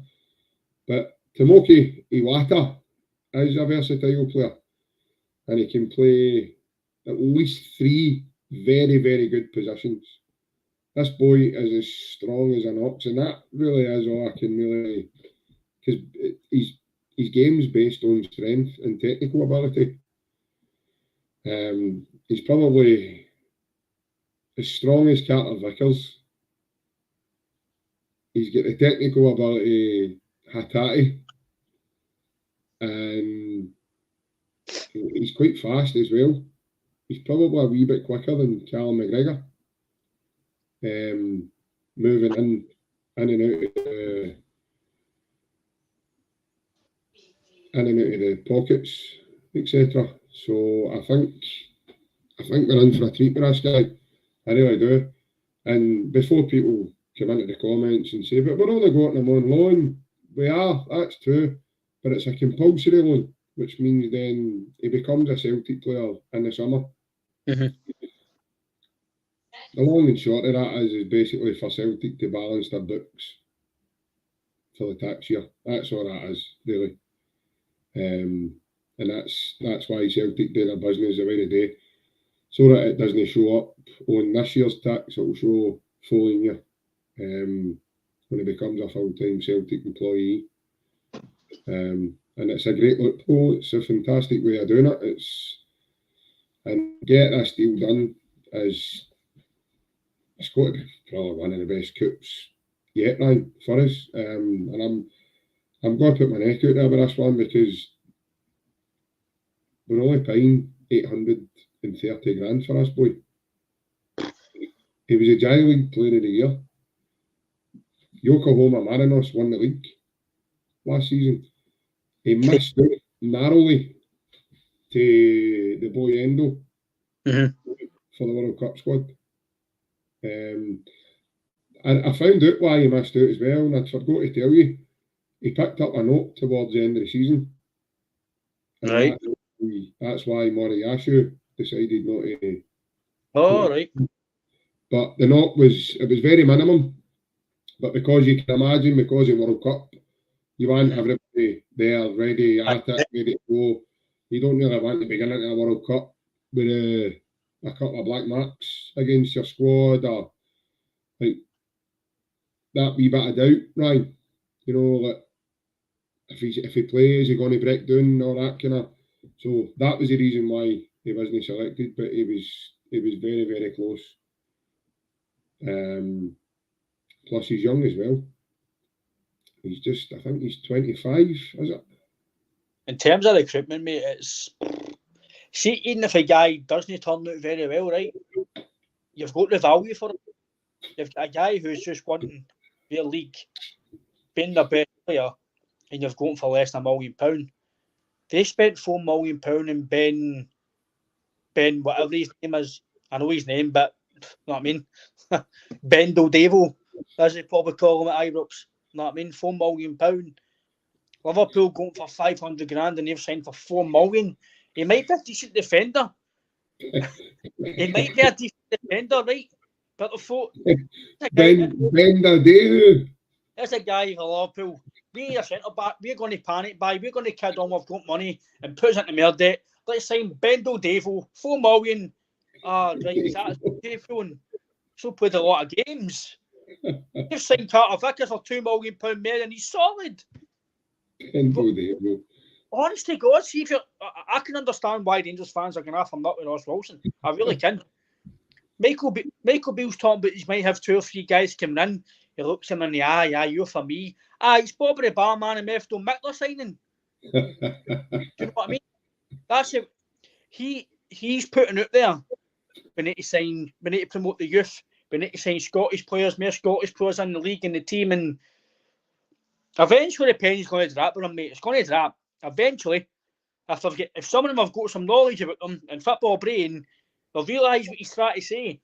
But Tomoki Iwata is a versatile player. And he can play at least 3 very, very good positions. This boy is as strong as an ox, and that really is all I can really, because his game's based on strength and technical ability. He's probably as strong as Carter Vickers. He's got the technical ability Hatati, and he's quite fast as well. He's probably a wee bit quicker than Callum McGregor. Moving in and out of the pockets, etc. So I think we're in for a treat with this guy. I really do. And before people come into the comments and say, but we're only got him on loan. We are, that's true. But it's a compulsory loan, which means then he becomes a Celtic player in the summer. Mm-hmm. The long and short of that is basically for Celtic to balance their books for the tax year. That's all that is, really. And that's why Celtic do their business the way they do. so that it doesn't show up on this year's tax. It'll show following year when he becomes a full-time Celtic employee. And it's a great loophole. It's a fantastic way of doing it. And get this deal done is it's got to be probably one of the best coups yet, Ryan, for us. And I'm going to put my neck out there with this one because we're only paying 830 grand for this boy. He was a Giant League Player of the Year. Yokohama Marinos won the league last season. He missed out narrowly to the boy Endo for the World Cup squad. And I found out why he missed out as well, and I forgot to tell you. He picked up a note towards the end of the season. Right. That's why Moriyasu decided not to. Oh, right. But the note was very minimum. But because you can imagine, because of World Cup, you want everybody there ready at it, ready to go. You don't really want to begin into a World Cup with a couple of black marks against your squad or like that wee bit of doubt, right? You know, like if he plays, he's going to break down and all that kind of. So that was the reason why he wasn't selected, but he was very, very close. Plus he's young as well. I think he's 25, is it? In terms of recruitment, mate, see, even if a guy doesn't turn out very well, right, you've got the value for him. You've got a guy who's just won their league, been the best player, and you've got him for less than £1 million. They spent £4 million in Ben, whatever his name is. I know his name, but you know what I mean? Ben Devo, as they probably call him at Ibrox. You know what I mean? £4 million. Liverpool going for 500 grand and they've signed for 4 million. He might be a decent defender. He might be a decent defender, right? But the thought Ben Devo. There's a guy for Liverpool. We are centre back. We're going to panic buy. We're going to kid on. We've got money and put us into more debt. Let's sign Bendo Devo, 4 million. Right, that's Devo. So played a lot of games. You've signed Carter Vickers for £2 million more, and he's solid. Bendo Devo. Honest to God, see if I can understand why Rangers fans are going to have him up with Ross Wilson. I really can. Michael Beale's talking about he might have 2 or 3 guys coming in. He looks him in the eye, you're for me. It's Bobby the Barman and Mefto Mickler signing. Do you know what I mean? That's it. He's putting out there. We need to promote the youth. We need to sign Scottish players, more Scottish players in the league and the team. And eventually the penny's going to drop with them, mate. It's going to drop. Eventually, if some of them have got some knowledge about them and football brain, they'll realise what he's trying to say.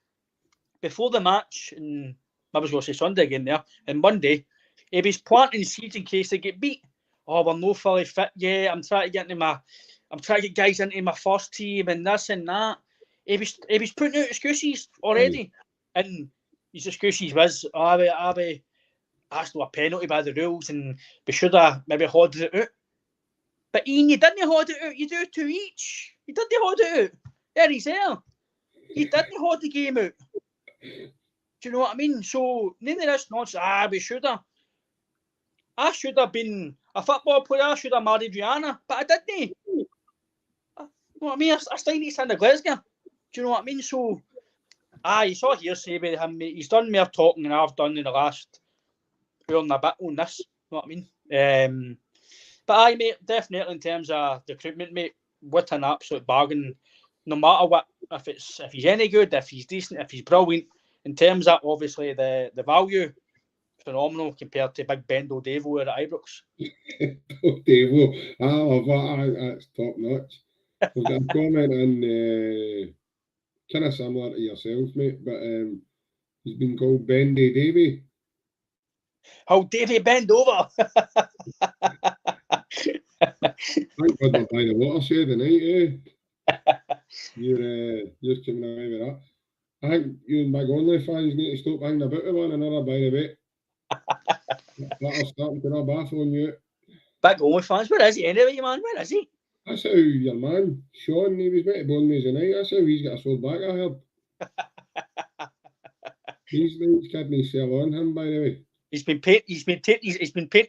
Before the match, and I was going to say Sunday again there, and Monday, he was planting seeds in case they get beat. Oh, we're no fully fit yet. I'm trying to get guys into my first team and this and that. He was putting out excuses already. And his excuses was, that's not a penalty by the rules and we should have maybe hoarded it out. But Ian, you didn't hoard it out. You do 2 each. You didn't hoard it out. There he's there. He didn't hoard the game out. Do you know what I mean? So, none of this nonsense, we should have. I should have been a football player. I should have married Rihanna, but I didn't. You know what I mean? I still need to stand a Glasgow. Do you know what I mean? So, you saw hearsay with him, mate. He's done more talking than I've done in the last hour and a bit on this. You know what I mean? But mate, definitely in terms of recruitment, mate, what an absolute bargain. No matter what, if he's any good, if he's decent, if he's brilliant, in terms of obviously the value, phenomenal compared to Big Bendo Devo at Ibrox. Devo, that's top notch. We've got a comment in kind of similar to yourself, mate, but he's been called Bendy Davy. Oh, Davy, bend over. Thank God we're by the watershed tonight, You're coming away with that. I think you and Big Only fans need to stop hanging about with one another, by the way. That'll start to rub off on you. Big Only fans, where is he anyway, man? Where is he? That's how your man, Sean, he was meant to Bournemouth tonight. That's how he's got a sword back, I heard. He's kidding himself on him, by the way. He's been painting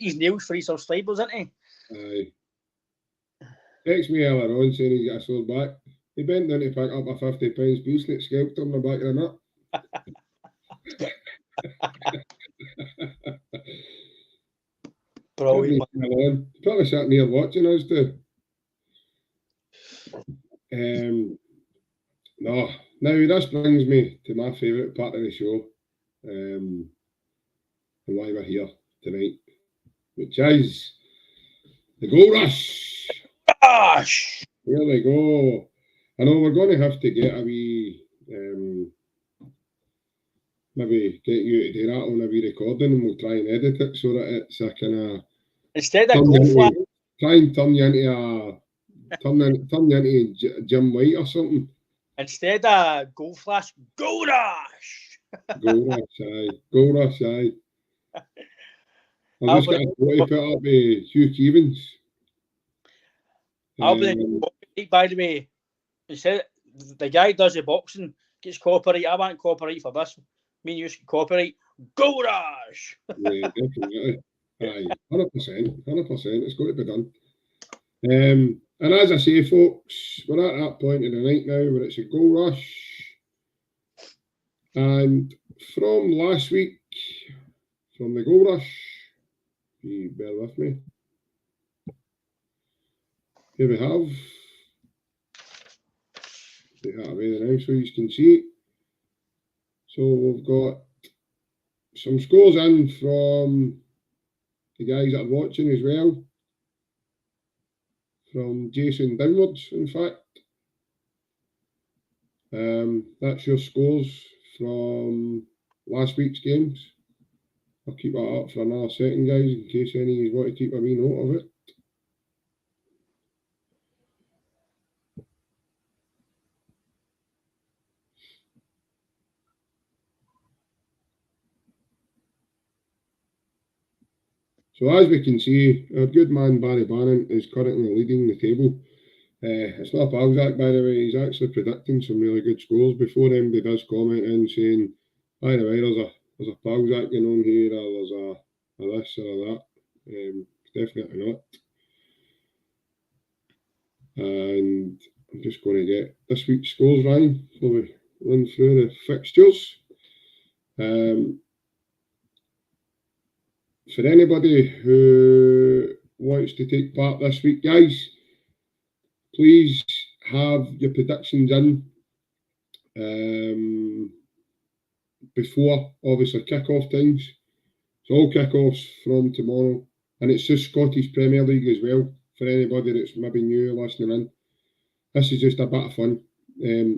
his nails for his subscribers, isn't he? Aye. Text me earlier on saying he's got a sword back. He bent down to pick up a £50 piece and it scalped him in the back of the nut. Brilliant. Probably sitting here watching us too. No, now this brings me to my favourite part of the show, and why we're here tonight, which is the goal rush. Gosh! Here we go. I know we're going to have to get a wee, maybe get you to do that on a wee recording, and we'll try and edit it so that it's a kind of instead of goal flash, try and turn you into Jim White or something. Instead of goal flash, goal rush. Goal rush, aye. Goal rush, aye. I've just got a photo put up with Hugh Keevans. By the way, instead the guy does the boxing, gets copyright. I want copyright for this. Me and you should copyright. Goal rush. Yeah, definitely. Aye, 100%. It's got to be done. And as I say, folks, we're at that point in the night now where it's a goal rush. And from last week, from the goal rush, you bear with me. Here we have that away now so you can see. So we've got some scores in from the guys that are watching as well. From Jason downwards, in fact. That's your scores from last week's games. I'll keep that up for another second, guys, in case any of you want to keep a wee note of it. So as we can see, our good man Barry Bannon is currently leading the table. It's not Balzac, by the way. He's actually predicting some really good scores before anybody does comment in saying, by the way, there's a Balzac going on here, or there's a this or a that. Definitely not. And I'm just going to get this week's scores, Ryan, before we run through the fixtures. For anybody who wants to take part this week, guys, please have your predictions in before, obviously, kick-off times. So all kick-offs from tomorrow, and it's just Scottish Premier League as well, for anybody that's maybe new listening in. This is just a bit of fun.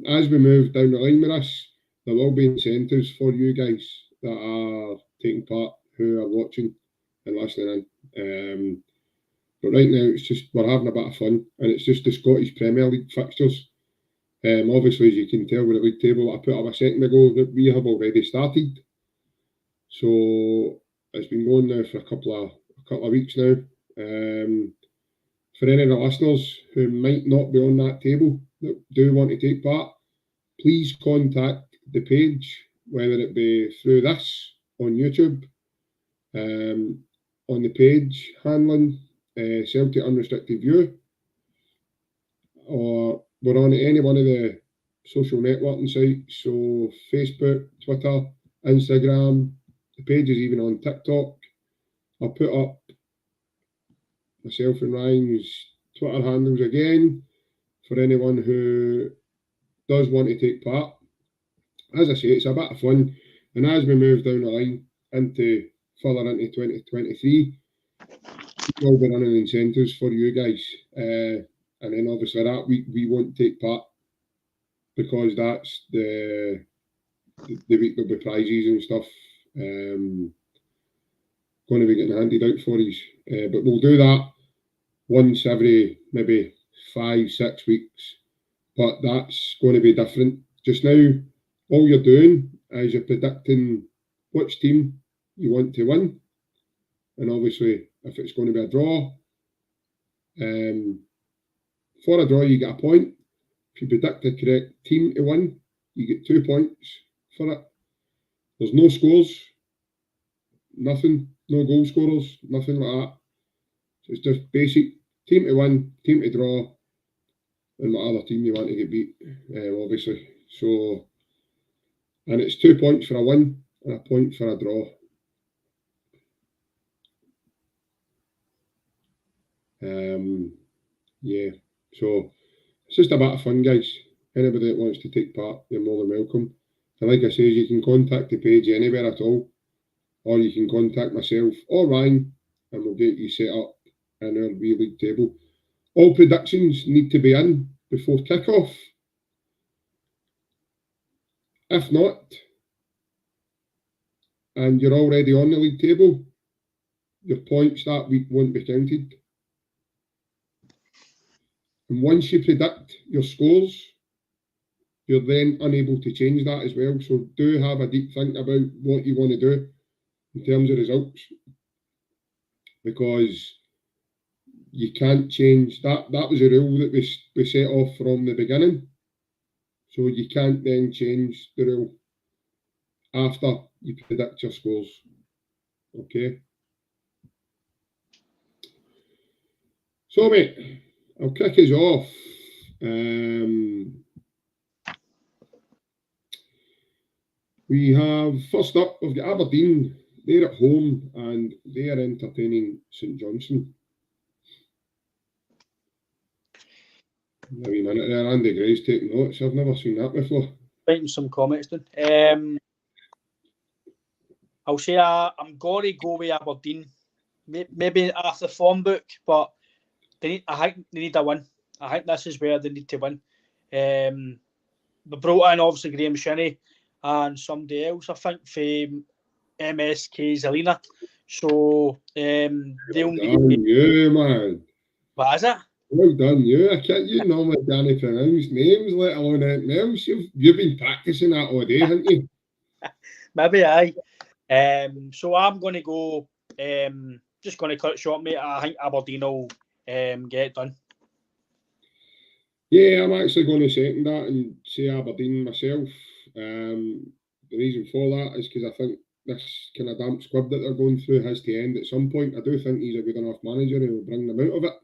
As we move down the line with this, there will be incentives for you guys that are taking part, who are watching and listening in. But right now, it's just we're having a bit of fun, and it's just the Scottish Premier League fixtures. Obviously, as you can tell with the league table I put up a second ago, that we have already started. So it's been going now for a couple of weeks now. For any of the listeners who might not be on that table that do want to take part, please contact the page, whether it be through this on YouTube, on the page handling Celtic Unrestricted View, or we're on any one of the social networking sites, so Facebook, Twitter, Instagram, the page is even on TikTok. I'll put up myself and Ryan's Twitter handles again for anyone who does want to take part. As I say, it's a bit of fun, and as we move down the line further into 2023, we'll be running incentives for you guys, and then obviously that week we won't take part because that's the week there'll be prizes and stuff going to be getting handed out for us, but we'll do that once every maybe 5-6 weeks, but that's going to be different. Just now, all you're doing is you're predicting which team you want to win, and obviously if it's going to be a draw, For a draw, you get a point. If you predict the correct team to win, you get 2 points for it. There's no scores, nothing, no goal scorers, nothing like that. So it's just basic team to win, team to draw, and what other team you want to get beat, obviously. So, and it's 2 points for a win and a point for a draw. Yeah, so it's just a bit of fun, guys. Anybody that wants to take part, you're more than welcome. And like I say, you can contact the page anywhere at all, or you can contact myself or Ryan, and we'll get you set up in our wee league table. All predictions need to be in before kick-off. If not, and you're already on the league table, your points that week won't be counted. And once you predict your scores, you're then unable to change that as well. So do have a deep think about what you want to do in terms of results, because you can't change that. That was a rule that we set off from the beginning. So you can't then change the rule after you predict your scores. Okay. So, mate, I'll kick us off. We have, first up, we've got Aberdeen. They're at home and they are entertaining St Johnstone. A wee minute there, Andy Gray's taking notes. I've never seen that before. Writing some comments down. I'll say I'm going to go with Aberdeen. Maybe after the form book, but I think they need a win. I think this is where they need to win. We brought in, obviously, Graham Shinney and somebody else, I think, for MSK Zelina. So they'll need you, man. What is it? Well done, you. You normally can't pronounce names, let alone anything else. You've been practicing that all day, haven't you? Maybe aye. So I'm going to go, just going to cut it short, mate. I think Aberdeen will get it done. Yeah, I'm actually going to second that and say Aberdeen myself. The reason for that is because I think this kind of damp squib that they're going through has to end at some point. I do think he's a good enough manager who will bring them out of it.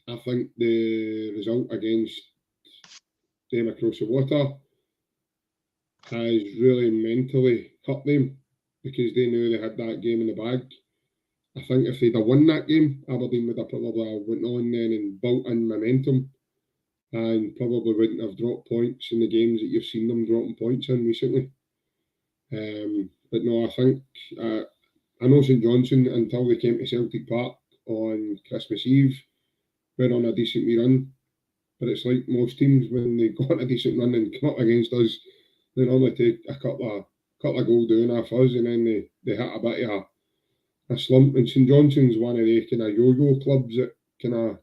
I think the result against them across the water has really mentally hurt them because they knew they had that game in the bag. I think if they'd have won that game, Aberdeen would have probably went on then and built in momentum and probably wouldn't have dropped points in the games that you've seen them dropping points in recently. But no, I think I know St Johnstone, until they came to Celtic Park on Christmas Eve, went on a decent wee run. But it's like most teams, when they go on a decent run and come up against us, they normally take a couple of goals doing off us, and then they hit a bit of a slump. And St Johnstone's one of the kind of yo-yo clubs that they're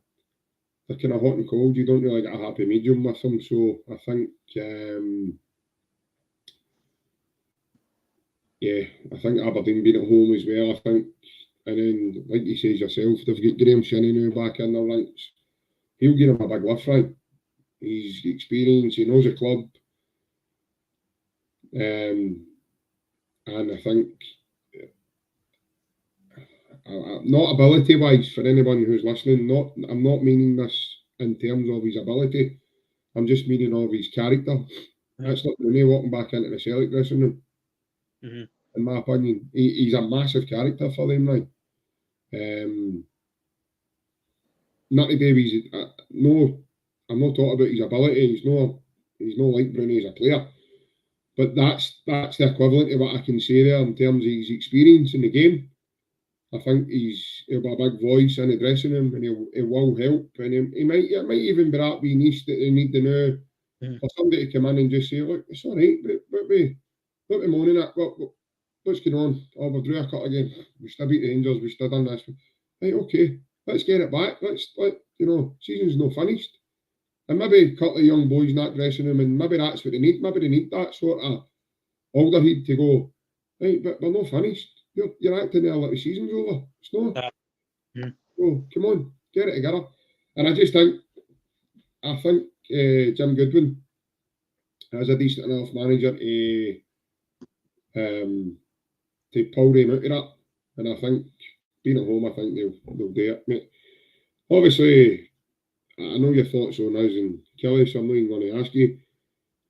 kind of hot and cold. You don't really get a happy medium with them. So I think, I think Aberdeen being at home as well. I think, and then like you say yourself, they've got Graham Shinney now back in their ranks. He'll give him a big lift, right? He's experienced, he knows the club. And I think, not ability-wise, for anyone who's listening, I'm not meaning this in terms of his ability. I'm just meaning of his character. That's not Rooney walking back into the Celtic dressing room. In my opinion, he's a massive character for them now. Not today, I'm not talking about his ability. He's no like Rooney as a player. But that's the equivalent of what I can say there in terms of his experience in the game. I think he'll be a big voice in the dressing room, and he will help. And it might even be that wee niche that they need to know for somebody to come in and just say, look, it's all right, but we moaning at what's going on? Oh, we drew a cut again. We still beat the Rangers. We still done this. Right, okay, let's get it back. Season's no finished. And maybe a couple of young boys in that dressing room, and maybe that's what they need. Maybe they need that sort of older head to go, right, but we're not finished. You're acting there like the season's over. It's not. Oh, come on. get it together. And I think Jim Goodwin is a decent enough manager to pull them out of that. And I think being at home, I think they'll do it, mate. Obviously, I know your thoughts on us and Kelly, so I'm not even going to ask you.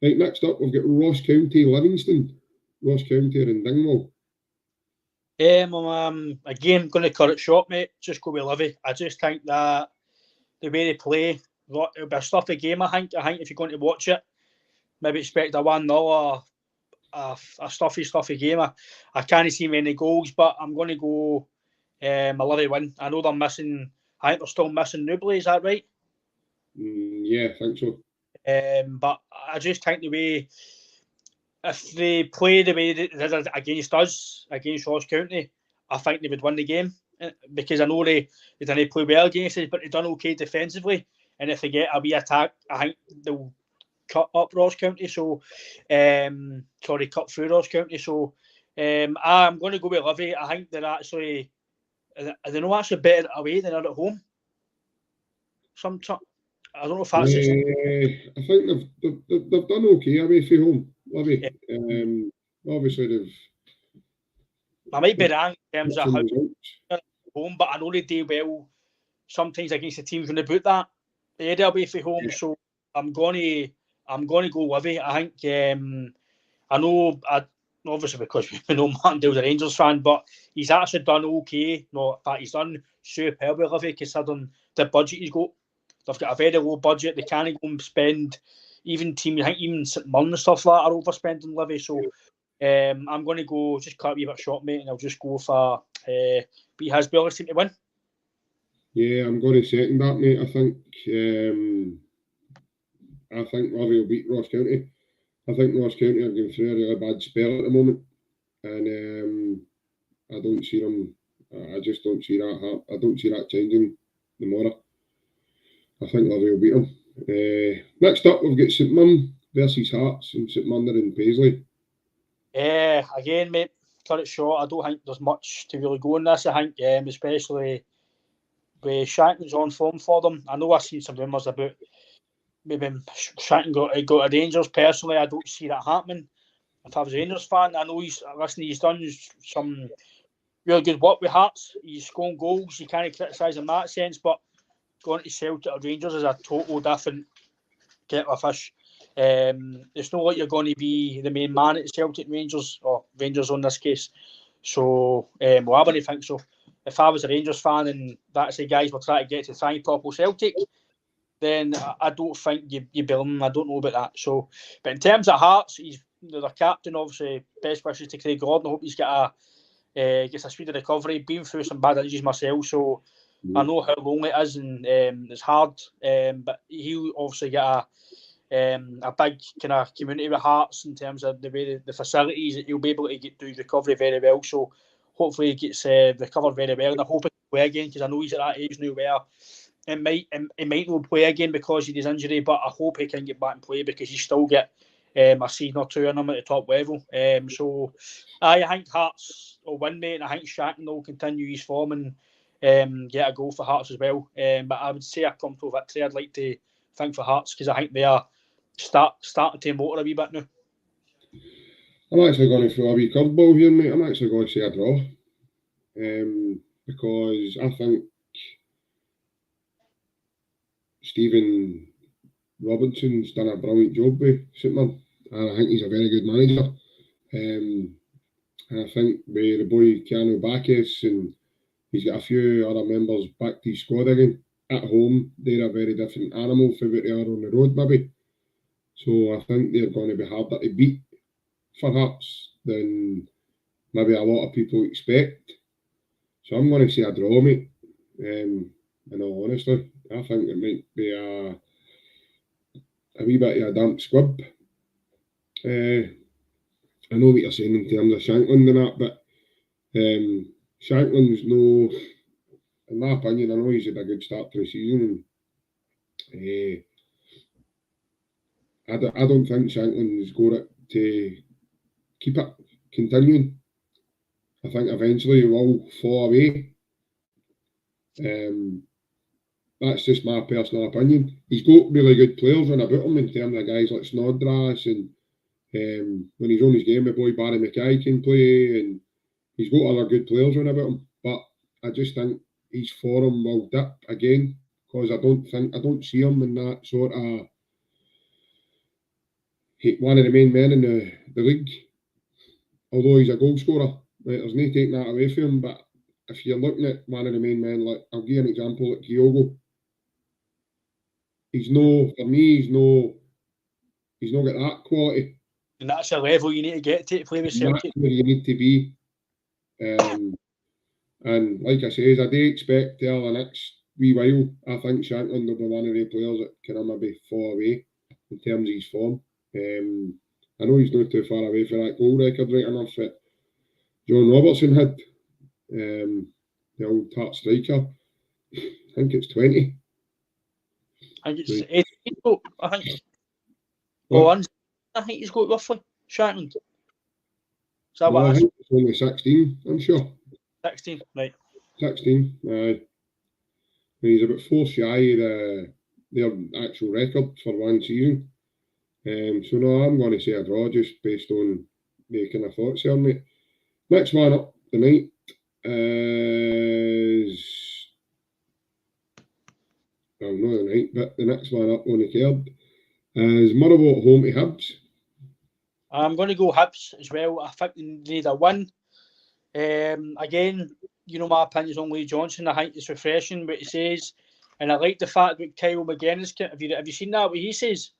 Right, next up, we've got Ross County, Livingston. Ross County are in Dingwall. Again, going to cut it short, mate. Just go with Livy. I just think that the way they play, it'll be a stuffy game, I think. I think if you're going to watch it, maybe expect a 1-0 or a stuffy game. I can't see many goals, but I'm going to go a Livy win. I know they're missing, I think they're still missing Newbley, is that right? Yeah, I think so. But I just think the way, if they play the way they did against us, against Ross County, I think they would win the game, because I know they didn't play well against us, but they've done okay defensively. And if they get a wee attack, I think they'll cut up Ross County. So, cut through Ross County. So, I'm going to go with Livy. I think they're actually, they're not actually better away than they're at home. I don't know if that's. I think they've done okay away from home, Livy. Yeah. Obviously, they've. I might be wrong in terms of how they're at home, but I know they do well sometimes against the teams when they put that area away from home. Yeah. So I'm going to go Livy. I think I know. Obviously, because we know Martindale's a Rangers fan, but he's actually done okay. No, in fact, he's done superb with Livy considering the budget he's got. They've got a very low budget. They can't go and spend. Even teams, I think even St Mirren and stuff like that are overspending Livy. So I'm going to go, just cut a wee bit short, mate, and I'll just go for beat Hasbury's team to win. Yeah, I'm going to second that, mate. I think Livy will beat Ross County. I think Ross County are going through a really bad spell at the moment, and I don't see them. I just don't see that. I don't see that changing tomorrow. I think Livy will beat them. Next up, we've got St Mirren versus Hearts, and St Mirren are in Paisley. Again, mate, cut it short. I don't think there's much to really go on this. I think, especially with Shanklin's on form for them. I know I've seen some rumours about maybe Shanklin got a Rangers. Personally, I don't see that happening. If I was a Rangers fan, I know he's done some really good work with Hearts. He's scoring goals. You can't criticise him in that sense, but going to Celtic or Rangers is a total different kettle of fish. It's not like you're going to be the main man at Celtic Rangers, or Rangers in this case. So, I wouldn't think so. If I was a Rangers fan and that's the guys we're trying to get to try and topple Celtic, then I don't think you bill him. I don't know about that. So, but in terms of Hearts, he's the captain. Obviously, best wishes to Craig Gordon. I hope he's got gets a speedy recovery. Been through some bad injuries myself, so I know how lonely it is, and it's hard. But he'll obviously get a big kind of community with Hearts in terms of the way the facilities. He'll be able to do his recovery very well. So hopefully he gets recovered very well, and I hope he can play again, because I know he's at that age now where it might not play again because of his injury, but I hope he can get back and play, because he's still get a season or two in him at the top level. So I think Hearts will win, mate, and I think Shatton will continue his form and get a goal for Hearts as well. But I would say a comfortable victory. I'd like to think for Hearts, because I think they are starting to motor a wee bit now. I'm actually going to throw a wee curveball here, mate. I'm actually going to say a draw, because I think Stephen Robinson's done a brilliant job with St Mirren, and I think he's a very good manager. And I think with the boy Keanu Bacchus, and he's got a few other members back to his squad again. At home, they're a very different animal from what they are on the road, maybe. So I think they're going to be harder to beat for Hearts than maybe a lot of people expect. So I'm going to say a draw, mate. In all honesty, I think it might be a wee bit of a damp squib. I know what you're saying in terms of Shanklin and that, but Shanklin's no, in my opinion, I know he's had a good start to the season. I don't think Shanklin's got it to keep it continuing. I think eventually he will fall away. that's just my personal opinion. He's got really good players on about him in terms of guys like Snodgrass, and when he's on his game, my boy Barry Mackay can play, and he's got other good players on about him. But I just think his form will dip again, because I don't see him in that sort of one of the main men in the league. Although he's a goal scorer, right, there's no taking that away from him. But if you're looking at one of the main men, like I'll give you an example, like Kyogo. He's not got that quality. And that's a level you need to get to play with Celtic. That's where you need to be. And like I say, I do expect the next wee while, I think Shankland will be one of the players that can maybe fall away in terms of his form. I know he's not too far away for that goal record right enough that John Robertson had. The old top striker. I think it's 20. I think it's 18, I think. Oh, I think he's got roughly, Shankland. Is that what I think it's only 16, I'm sure. 16, right. 16, aye. He's about 4 shy of their actual record for one season. So no, I'm going to say a draw just based on the kind of thoughts there, mate. Next one up tonight is... Well, not tonight, but the next one up on the card is Motherwell at home to Hibs. I'm going to go Hibs as well. I think they need a win. Again, you know my opinion on Lee Johnson. I think it's refreshing what he says, and I like the fact that Kyle McGuinness. Have you seen that? What he says?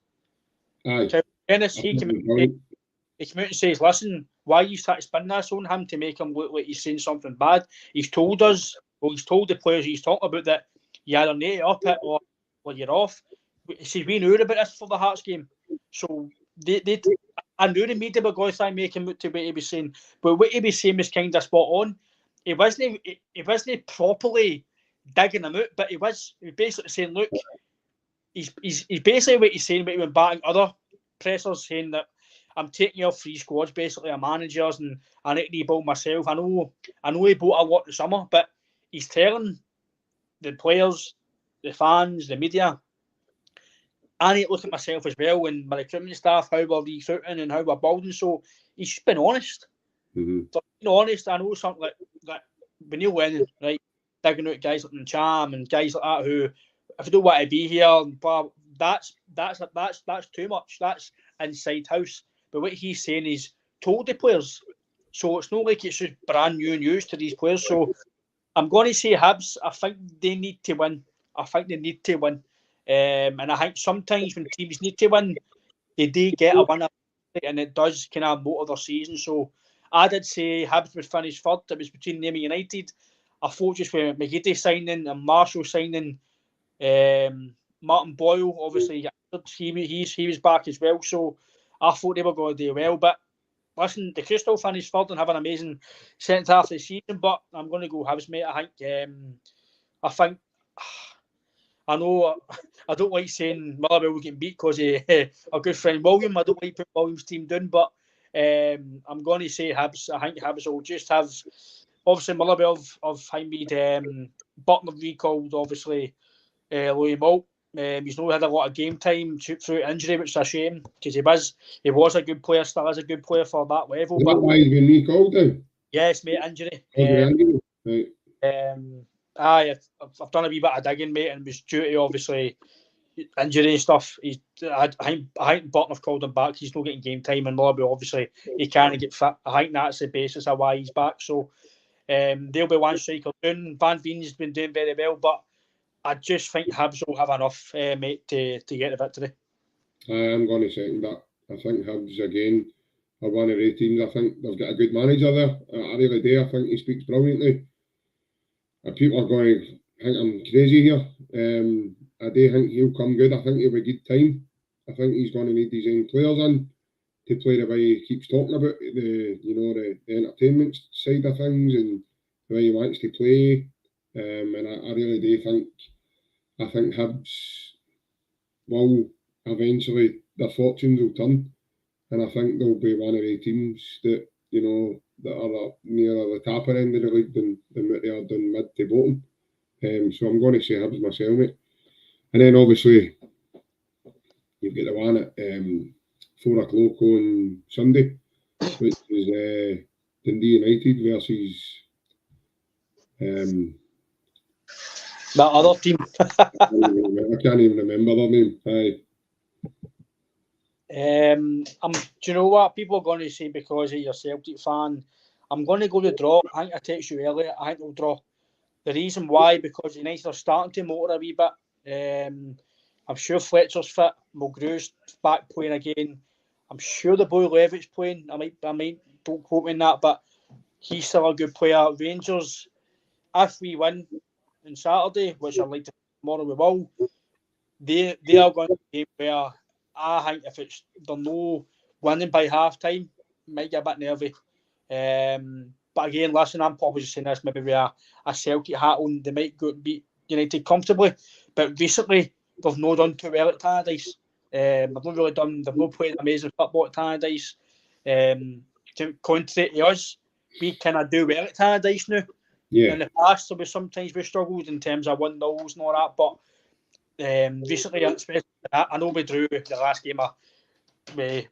Aye. Kyle McGuinness, he came out and says, "Listen, why you start to spin this on him to make him look like he's saying something bad?" He's told us, he's told the players he's talking about that you either need to up it or you're off. He says we knew about this for the Hearts game, so I knew the media were going to try and make him look to what he was saying, but what he was saying was kind of spot on. He wasn't properly digging him out, but he was basically saying, look, he's basically what he's saying, but he went back and other pressers saying that I'm taking you off 3 squads, basically a managers, and I need to rebuild myself. I know he bought a lot this summer, but he's telling the players, the fans, the media, I need to look at myself as well and my recruitment staff, how we're recruiting and how we're building. So he's just been honest. Mm-hmm. So, honest, I know something like when you're winning, right, digging out guys like Cham and guys like that who, if you don't want to be here, blah, that's too much. That's inside house. But what he's saying is told the players. So it's not like it's just brand new news to these players. So I'm going to say Hibs. I think they need to win. And I think sometimes when teams need to win, they do get a winner, and it does kind of motor their season. So I did say Hibs would finish third. It was between them and United. I thought just with McGeady signing and Marshall signing, Martin Boyle, obviously, he was back as well. So I thought they were going to do well. But listen, they could still finish third and have an amazing second half of the season. But I'm going to go Hibs, mate. I think. I know I don't like saying Motherwell will get beat because our good friend William. I don't like putting William's team down, but I'm going to say Hibs. I think Hibs will just have, obviously, Motherwell have made Butler recalled, obviously, Louis Moult. He's not had a lot of game time through injury, which is a shame because he was a good player, still is a good player for that level. Is that why he's been recalled now? Yes, mate, injury. Right. I've done a wee bit of digging, mate, and it was due to obviously injury and stuff. I think Button have called him back. He's not getting game time, and Lobby obviously he can't get fit. I think that's the basis of why he's back. So they'll be one striker down. Van Veen's been doing very well, but I just think Hibs will have enough, mate, to get the victory. I'm going to second that. I think Hibs again are one of the teams. I think they've got a good manager there. I really do. I think he speaks brilliantly. People are going to think I'm crazy here. I do think he'll come good. I think he'll be good time. I think he's going to need these young players in to play the way he keeps talking about the entertainment side of things and the way he wants to play. And I really do think Hibs will eventually, their fortunes will turn, and I think they'll be one of the teams that that are nearer the top end of the league than what they are doing mid to bottom. So I'm going to say Hibs myself, mate. And then obviously you've got the one at 4 o'clock on Sunday, which is Dundee United versus that other team. I can't even remember their name. Aye. Do you know what people are going to say because you're a Celtic fan? I'm going to go to draw. I think I texted you earlier. I think they'll draw. The reason why, because United are starting to motor a wee bit. I'm sure Fletcher's fit. Mulgrew's back playing again. I'm sure the boy Levitt's playing. I might don't quote me on that, but he's still a good player. Rangers, if we win on Saturday, which I'd like to tomorrow we will, they are going to be where I think if they're no winning by half time, might get a bit nervy. But again, listen, I'm probably just saying this maybe with a Celtic hat on, they might go beat United comfortably. But recently, they've not done too well at Tannadice. They've not played amazing football at Tannadice. Contrary to us, we kind of do well at Tannadice now. Yeah. In the past, there was sometimes we struggled in terms of 1-0s and all that, but recently, especially, I know we drew the last game with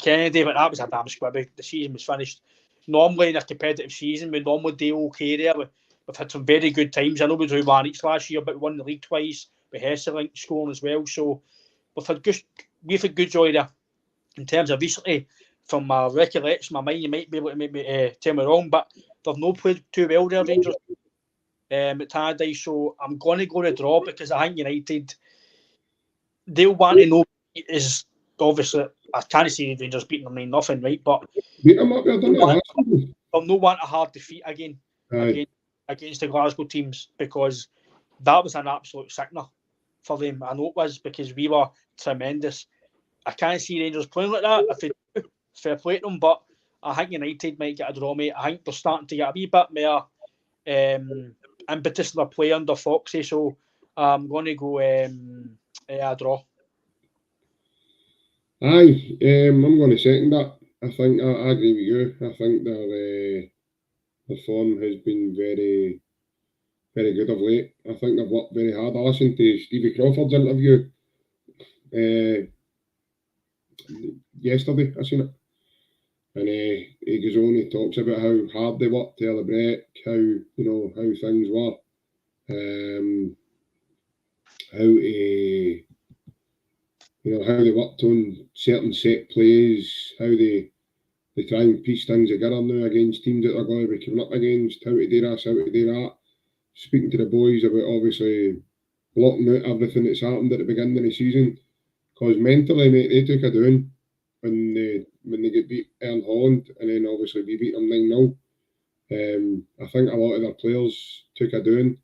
Kennedy, but that was a damn squibby. The season was finished. Normally in a competitive season, we normally do okay there. We've had some very good times. I know we drew one each last year, but we won the league twice with Hesselink scoring as well. So we've had good joy there. In terms of recently, from my recollection, my mind, you might be able to make me tell me wrong, but they've not played too well there, Rangers. At Tannadice, so I'm going to go to draw because I think United, they'll want to know is obviously, I can't see Rangers beating them 9-0, right? But Beat them up there, didn't they? they'll not want a hard defeat again against the Glasgow teams because that was an absolute sickener for them. I know it was because we were tremendous. I can't see Rangers playing like that. If they do, fair play to them, but I think United might get a draw, mate. I think they're starting to get a wee bit more impetus in their play under Foxy, so I'm going to go a draw. Aye, I'm going to second that. I think I agree with you. I think their form has been very, very good of late. I think they've worked very hard. I listened to Stevie Crawford's interview yesterday. I seen it, and he goes on. He talks about how hard they worked to the break, how things were, how they worked on certain set plays, how they try and piece things together now against teams that they're going to be coming up against, how to do this, how to do that. Speaking to the boys about obviously blocking out everything that's happened at the beginning of the season, because mentally, mate, they took a doing when they get beat Ern Holland, and then obviously we beat them 9-0. I think a lot of their players took a doing.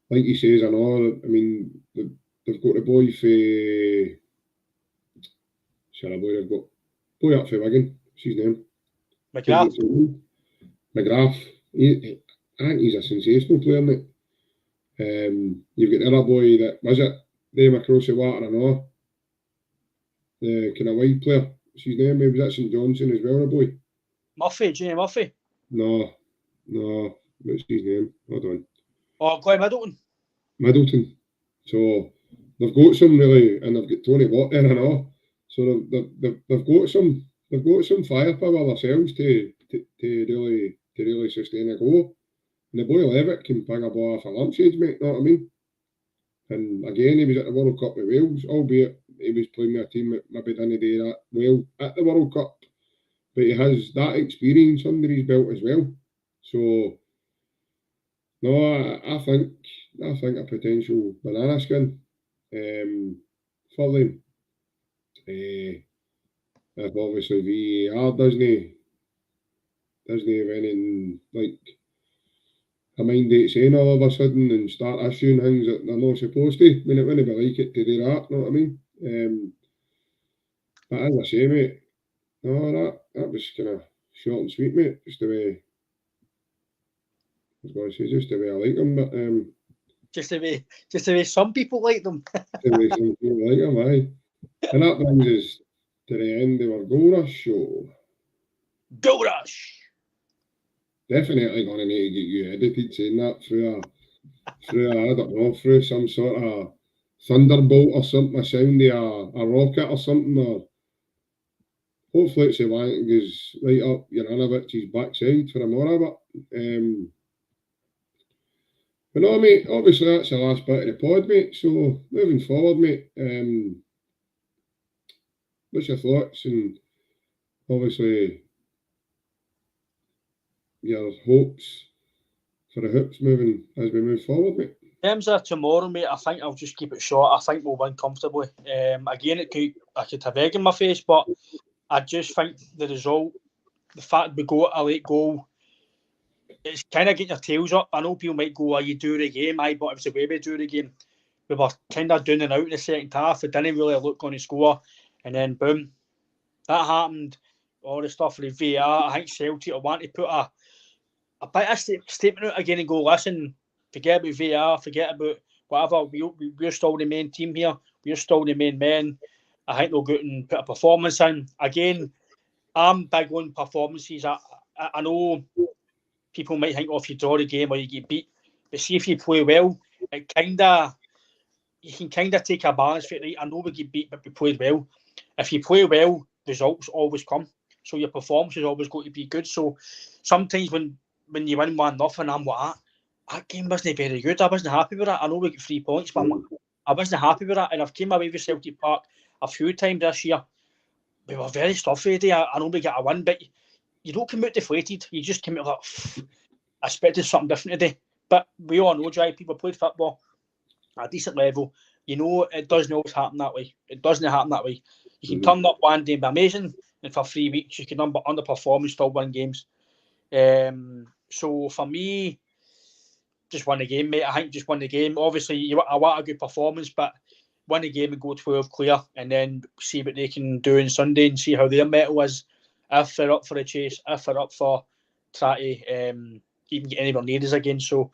Like he says, I know. I mean, they've got the boy for. They've got boy up for Wigan. What's his name? McGrath. I think he's a sensational player, mate. You've got the other boy that was it, them across the water and all. The kind of wide player. What's his name? Maybe that's St Johnson as well, the boy. Murphy, Jimmy Murphy. No. What's his name? Hold on. Oh, Glenn Middleton. Middleton. So they've got some really, and they've got Tony Watt there and all. So they've got some firepower themselves to really sustain a goal. And the boy Levitt can bang a ball off a lampshade, mate. Know what I mean? And again, he was at the World Cup with Wales, albeit he was playing with a team that maybe didn't do that well at the World Cup. But he has that experience under his belt as well. So no, I think a potential banana skin for them. If obviously VAR doesn't have anything like a mind date saying all of a sudden and start issuing things that they're not supposed to. I mean, it wouldn't be like it to do that, know what I mean? But as I say, mate, no, that was kind of short and sweet, mate. Just the way, I was going to say, just the way I like them, but just the way some people like them. the way some people like them, aye. And that brings us to the end of our Goal Rush show. Goal Rush! Definitely going to need to get you edited saying that through through, I don't know, through some sort of thunderbolt or something, a sound of a rocket or something, or hopefully it's the one that goes right up Juranovich's backside for tomorrow, but no, mate, obviously that's the last bit of the pod, mate, so moving forward, mate, what's your thoughts and obviously your hopes for the Hoops moving as we move forward, mate? In terms of tomorrow, mate, I think I'll just keep it short. I think we'll win comfortably. Again, I could have egg in my face, but I just think the result, the fact we got a late goal, it's kind of getting your tails up. I know people might go, you do the game, but it was the way we do the game. We were kind of down and out in the second half. We didn't really look on the score. And then, boom, that happened. All the stuff with the VAR. I think Celtic will want to put a bit of statement out again and go, listen, forget about VAR, forget about whatever. We're still the main team here. We're still the main men. I think they'll go out and put a performance in. Again, I'm big on performances. I know people might think, if you draw the game or you get beat, but see if you play well, you can kind of take a balance for it, right? I know we get beat, but we played well. If you play well, results always come. So your performance is always going to be good. So sometimes when you win 1-0, I'm like, that game wasn't very good. I wasn't happy with that. I know we got 3 points, but I wasn't happy with that. And I've came away with Celtic Park a few times this year. We were very stuffy today. I know we got a win, but you don't come out deflated. You just come out like, I expected something different today. But we all know, Jai, people played football at a decent level. You know, it doesn't always happen that way. It doesn't happen that way. You can turn up one day and be amazing, and for 3 weeks you can underperform and still win games. So for me, just win the game, mate. I think just win the game. Obviously, I want a good performance, but win the game and go 12 clear, and then see what they can do on Sunday and see how their mettle is. If they're up for the chase, if they're up for trying to even get anywhere near us again. So,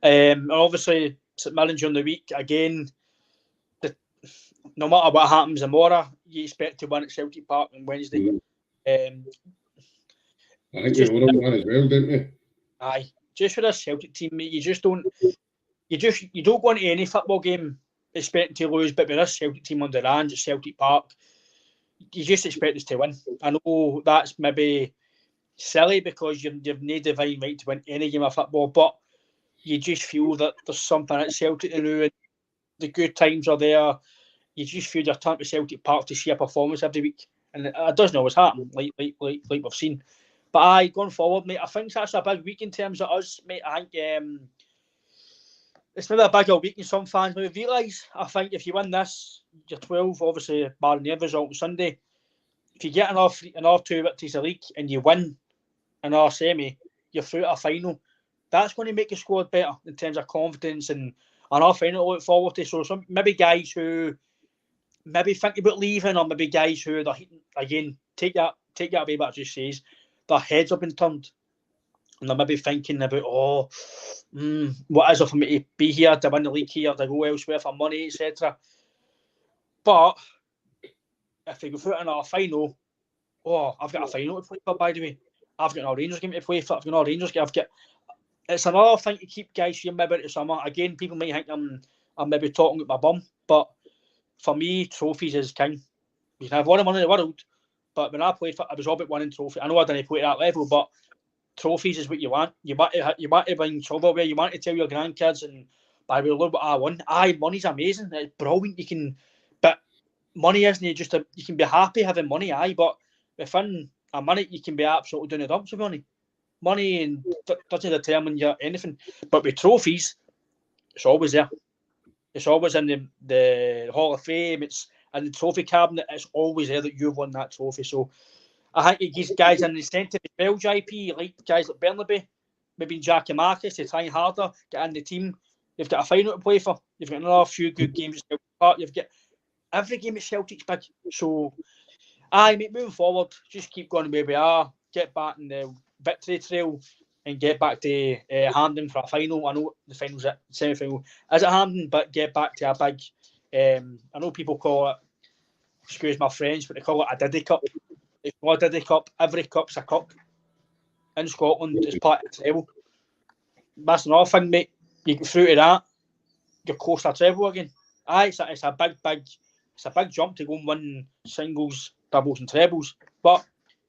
and obviously, St Mirren during the week again. No matter what happens tomorrow, you expect to win at Celtic Park on Wednesday. I think we won one as well, didn't we? Aye, just for this Celtic team, mate, you don't go into any football game expecting to lose, but with this Celtic team under Ange at Celtic Park, you just expect us to win. I know that's maybe silly because you've no divine right to win any game of football, but you just feel that there's something at Celtic to do, and the good times are there. You just feel you're turning to Celtic Park to see a performance every week, and it doesn't always happen, like we've seen. But going forward, mate, I think that's a big week in terms of us, mate. I think it's maybe a bigger week than some fans maybe realise. I think if you win this, you're 12, obviously, barring the result on Sunday. If you get another 2 victories a league and you win another semi, you're through to a final. That's going to make your squad better in terms of confidence and another final to look forward to. So maybe guys who maybe think about leaving, or maybe guys who they're again take that away what I just says, their heads have been turned and they're maybe thinking about what is it for me to be here, to win the league here, to go elsewhere for money, etc. But if they go through another final, I've got a final to play for, by the way. I've got another Rangers game to play for. I've got another Rangers game. It's another thing to keep guys here maybe into summer. Again, people might think I'm maybe talking with my bum, but for me, trophies is king. You can have all the money in the world, but when I played, I was all about winning trophy. I know I didn't play at that level, but trophies is what you want. You want to bring silverware. You want to tell your grandkids, and by the way, look what I won. Money's amazing. It's brilliant. But money isn't just you can be happy having money. But within a money, you can be absolutely doing the dumps with money. Money and doesn't determine your anything. But with trophies, it's always there. It's always in the Hall of Fame. It's in the trophy cabinet. It's always there that you've won that trophy. So I think it gives guys an incentive as well, JP, like guys like Bernabei, maybe Jackie Marcus, to try harder, get in the team. You've got a final to play for. You've got another few good games at Celtic Park. You've got every game at Celtic's big. So, mate, moving forward, just keep going where we are, get back in the victory trail and get back to Hampden for a final. I know the final's at semi-final is at Hampden, but get back to a big, I know people call it, excuse my French, but they call it a Diddy Cup. It's not a Diddy Cup. Every cup's a cup in Scotland. It's part of the treble. That's another thing, mate. you get through to that, you're close to a treble again. Aye, it's a big jump to go and win singles, doubles and trebles, but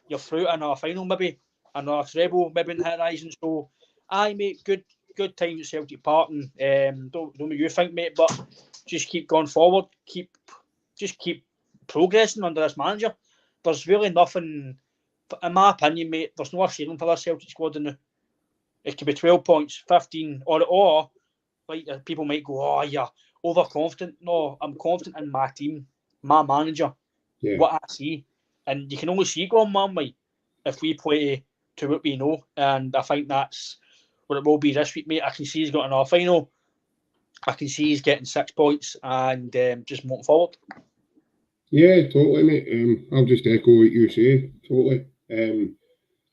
you're through to another final, maybe another treble, maybe in the horizon. So, aye, mate, good times at Celtic Park, and don't know what you think, mate, but just keep going forward, keep progressing under this manager. There's really nothing, in my opinion, mate. There's no ceiling for this Celtic squad now. It could be 12 points, 15, or like people might go, oh, you're overconfident. No, I'm confident in my team, my manager, what I see. And you can only see going one way if we play to what we know. And I think that's what it will be this week, mate. I can see he's got another final. I can see he's getting 6 points and just moving forward. Yeah, totally, mate. I'll just echo what you say. Totally.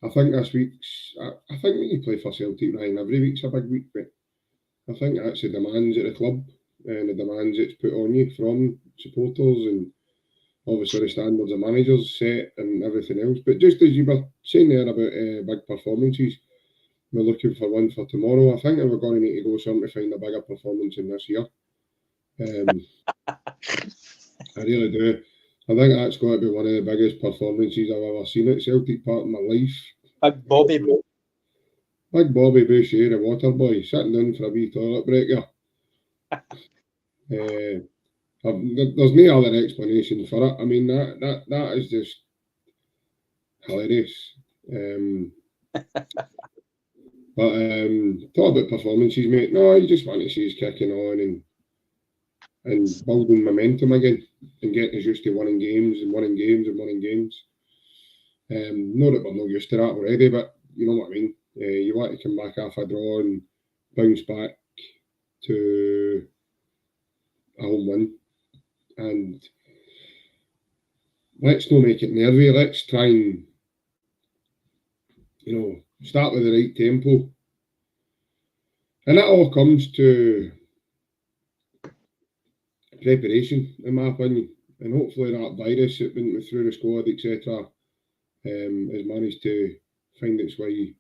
I think this week's. I think when you play for Celtic, Ryan, every week's a big week, but I think that's the demands at the club and the demands it's put on you from supporters and obviously the standards the managers set and everything else. But just as you were saying there about big performances, we're looking for one for tomorrow. I think we're going to need to go something to find a bigger performance in this year. I really do. I think that's got to be one of the biggest performances I've ever seen at Celtic Park in my life. Big Bobby Boucher, the water boy, sitting down for a wee toilet break here. There's no other explanation for it. I mean, that is just hilarious. But talk about performances, mate. No, you just want to see us kicking on and building momentum again and getting us used to winning games. Not that we're not used to that already, but you know what I mean. You want to come back off a draw and bounce back to a home win. And let's not make it nervy. Let's try and, start with the right tempo. And that all comes to preparation, in my opinion. And hopefully that virus that went through the squad, etc., has managed to find its way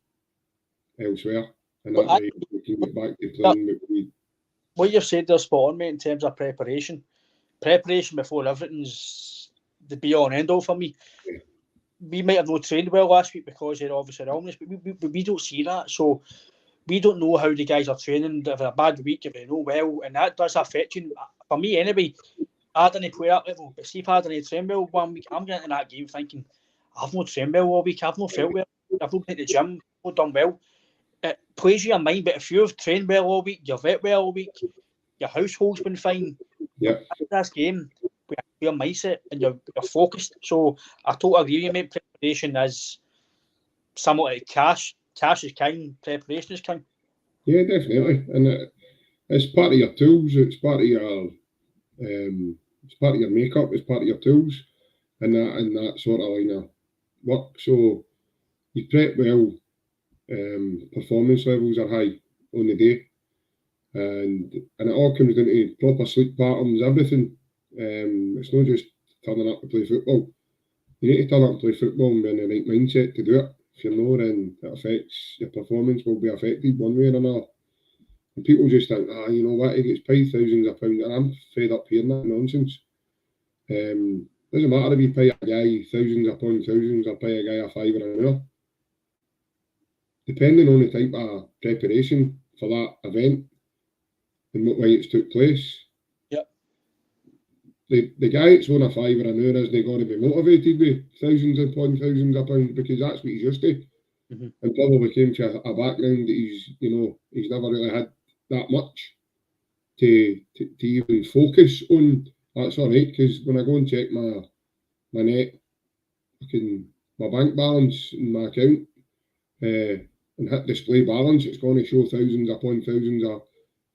elsewhere. And that way we can get back to playing. What you've said there, spot on, mate, in terms of preparation. Preparation before everything's the be-all and end-all for me. Yeah. We might have not trained well last week because they're obviously illness, but we don't see that. So we don't know how the guys are training. If they're a bad week, if they know well, and that does affect you. For me, anyway, I didn't play that level, but see if I didn't train well 1 week, I'm getting in that game thinking, I've not trained well all week, I've not felt well, I've not been to the gym, I've not done well. It plays you in mind, but if you've trained well all week, you've ate well all week, your household's been fine. Yeah. This game, your mindset and you're focused. So I totally agree with you, mate. Preparation is somewhat like cash. Cash is king, preparation is king. Yeah, definitely. And it's part of your tools, it's part of your makeup, it's part of your tools and that sort of line of work. So you prep well, performance levels are high on the day. And it all comes down to proper sleep patterns, everything. It's not just turning up to play football. You need to turn up to play football and be in the right mindset to do it. If you're not, then it affects your performance, will be affected one way or another. And people just think, you know what, he gets paid thousands of pounds, and I'm fed up hearing that nonsense. Doesn't matter if you pay a guy thousands upon thousands or pay a guy a £5 an hour. Depending on the type of preparation for that event and what way it's took place. Yep. The guy that's on a £5 an hour isn't going to be motivated with thousands upon thousands of pounds because that's what he's used to. Mm-hmm. And probably came to a background that he's never really had that much to even focus on. That's all right, because when I go and check my net, my bank balance in my account and hit display balance, it's going to show thousands upon thousands of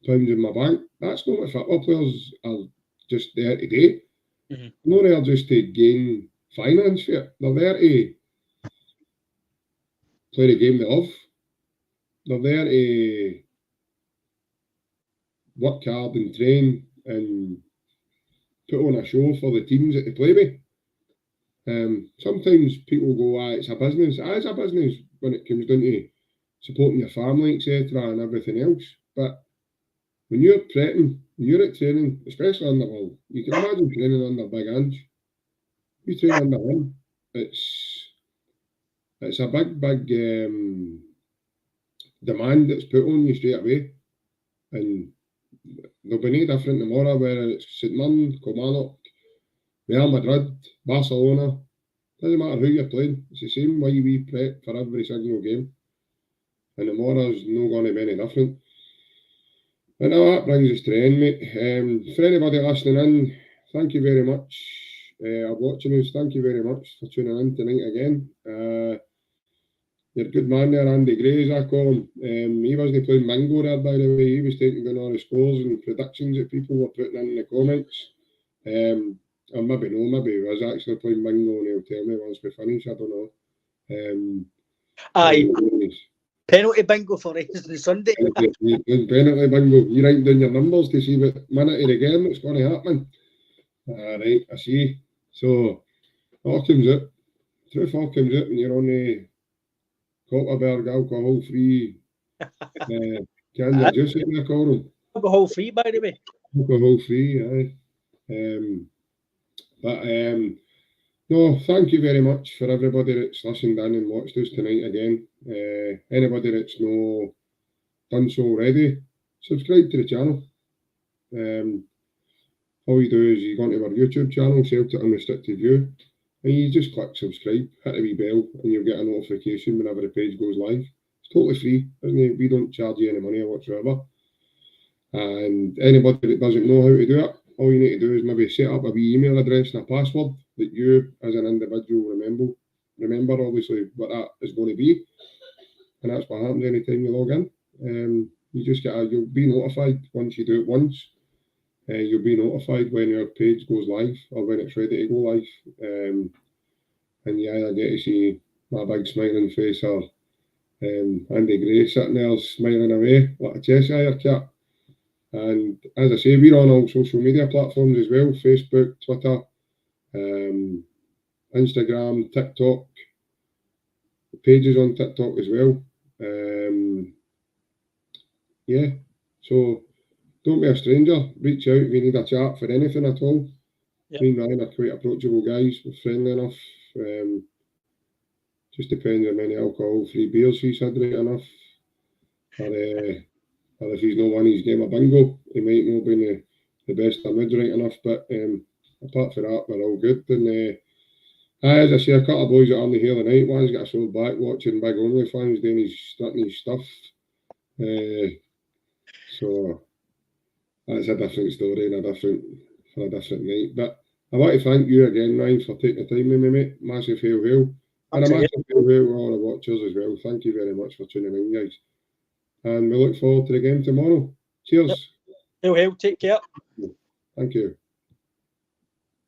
pounds in my bank. That's not what football players are just there to do. Mm-hmm. They're not there just to gain finance for it. They're there to play the game they love. They're there to work hard and train and put on a show for the teams that they play with. Sometimes people go, it's a business. It's a business when it comes down to supporting your family, etc., and everything else. But when you're prepping, when you're at training, especially under, well, you can imagine training under Big Ange. You train under him, it's a big demand that's put on you straight away, and there'll be no different tomorrow, whether it's St Mirren, Kilmarnock, Real Madrid, Barcelona. Doesn't matter who you're playing. It's the same way we prep for every single game, and tomorrow's no going to be any different. And that brings us to the end, mate. For anybody listening in, thank you very much. Watching us, thank you very much for tuning in tonight again. Your good man there, Andy Gray, as I call him. He wasn't playing bingo there, by the way. He was taking down all the scores and predictions that people were putting in the comments. Or maybe no, maybe he was actually playing bingo and he'll tell me once we finish. I don't know. Aye. Penalty bingo for us on Sunday. Penalty bingo. You write down your numbers to see what minute of the game it's going to happen. Right, I see. So, all comes out. Truth all comes out and you're on the Cotterberg alcohol-free cans of juice, I call them. Alcohol-free, by the way. Alcohol-free, aye. No, thank you very much for everybody that's listened in and watched us tonight again. Anybody that's no done so already, subscribe to the channel. All you do is you go onto our YouTube channel, Celtic Unrestricted View, and you just click subscribe, hit a wee bell, and you'll get a notification whenever the page goes live. It's totally free, isn't it? We don't charge you any money whatsoever. And anybody that doesn't know how to do it, all you need to do is maybe set up a wee email address and a password that you, as an individual, remember obviously what that is going to be. And that's what happens anytime you log in. You just you'll be notified once you do it once. You'll be notified when your page goes live or when it's ready to go live. And you either get to see my big smiling face or Andy Gray sitting there smiling away like a Cheshire cat. And as I say, we're on all social media platforms as well, Facebook, Twitter, Instagram, TikTok, pages on TikTok as well. Yeah, so don't be a stranger. Reach out if you need a chat for anything at all. Yep. Me and Ryan are quite approachable guys. We're friendly enough. Just depends on many alcohol-free beers he's had right enough. Or if he's not won his game of bingo, he might not be in the best of moods right enough. But apart from that, we're all good. And as I say, a couple of boys that aren't here tonight. One's got a sore back watching Big OnlyFans doing his stuff. So that's a different story and for a different night. But I want to thank you again, Ryan, for taking the time with me, mate. Massive hail. And a massive hail to all the watchers as well. Thank you very much for tuning in, guys. And we look forward to the game tomorrow. Cheers. Hail. Take care. Thank you.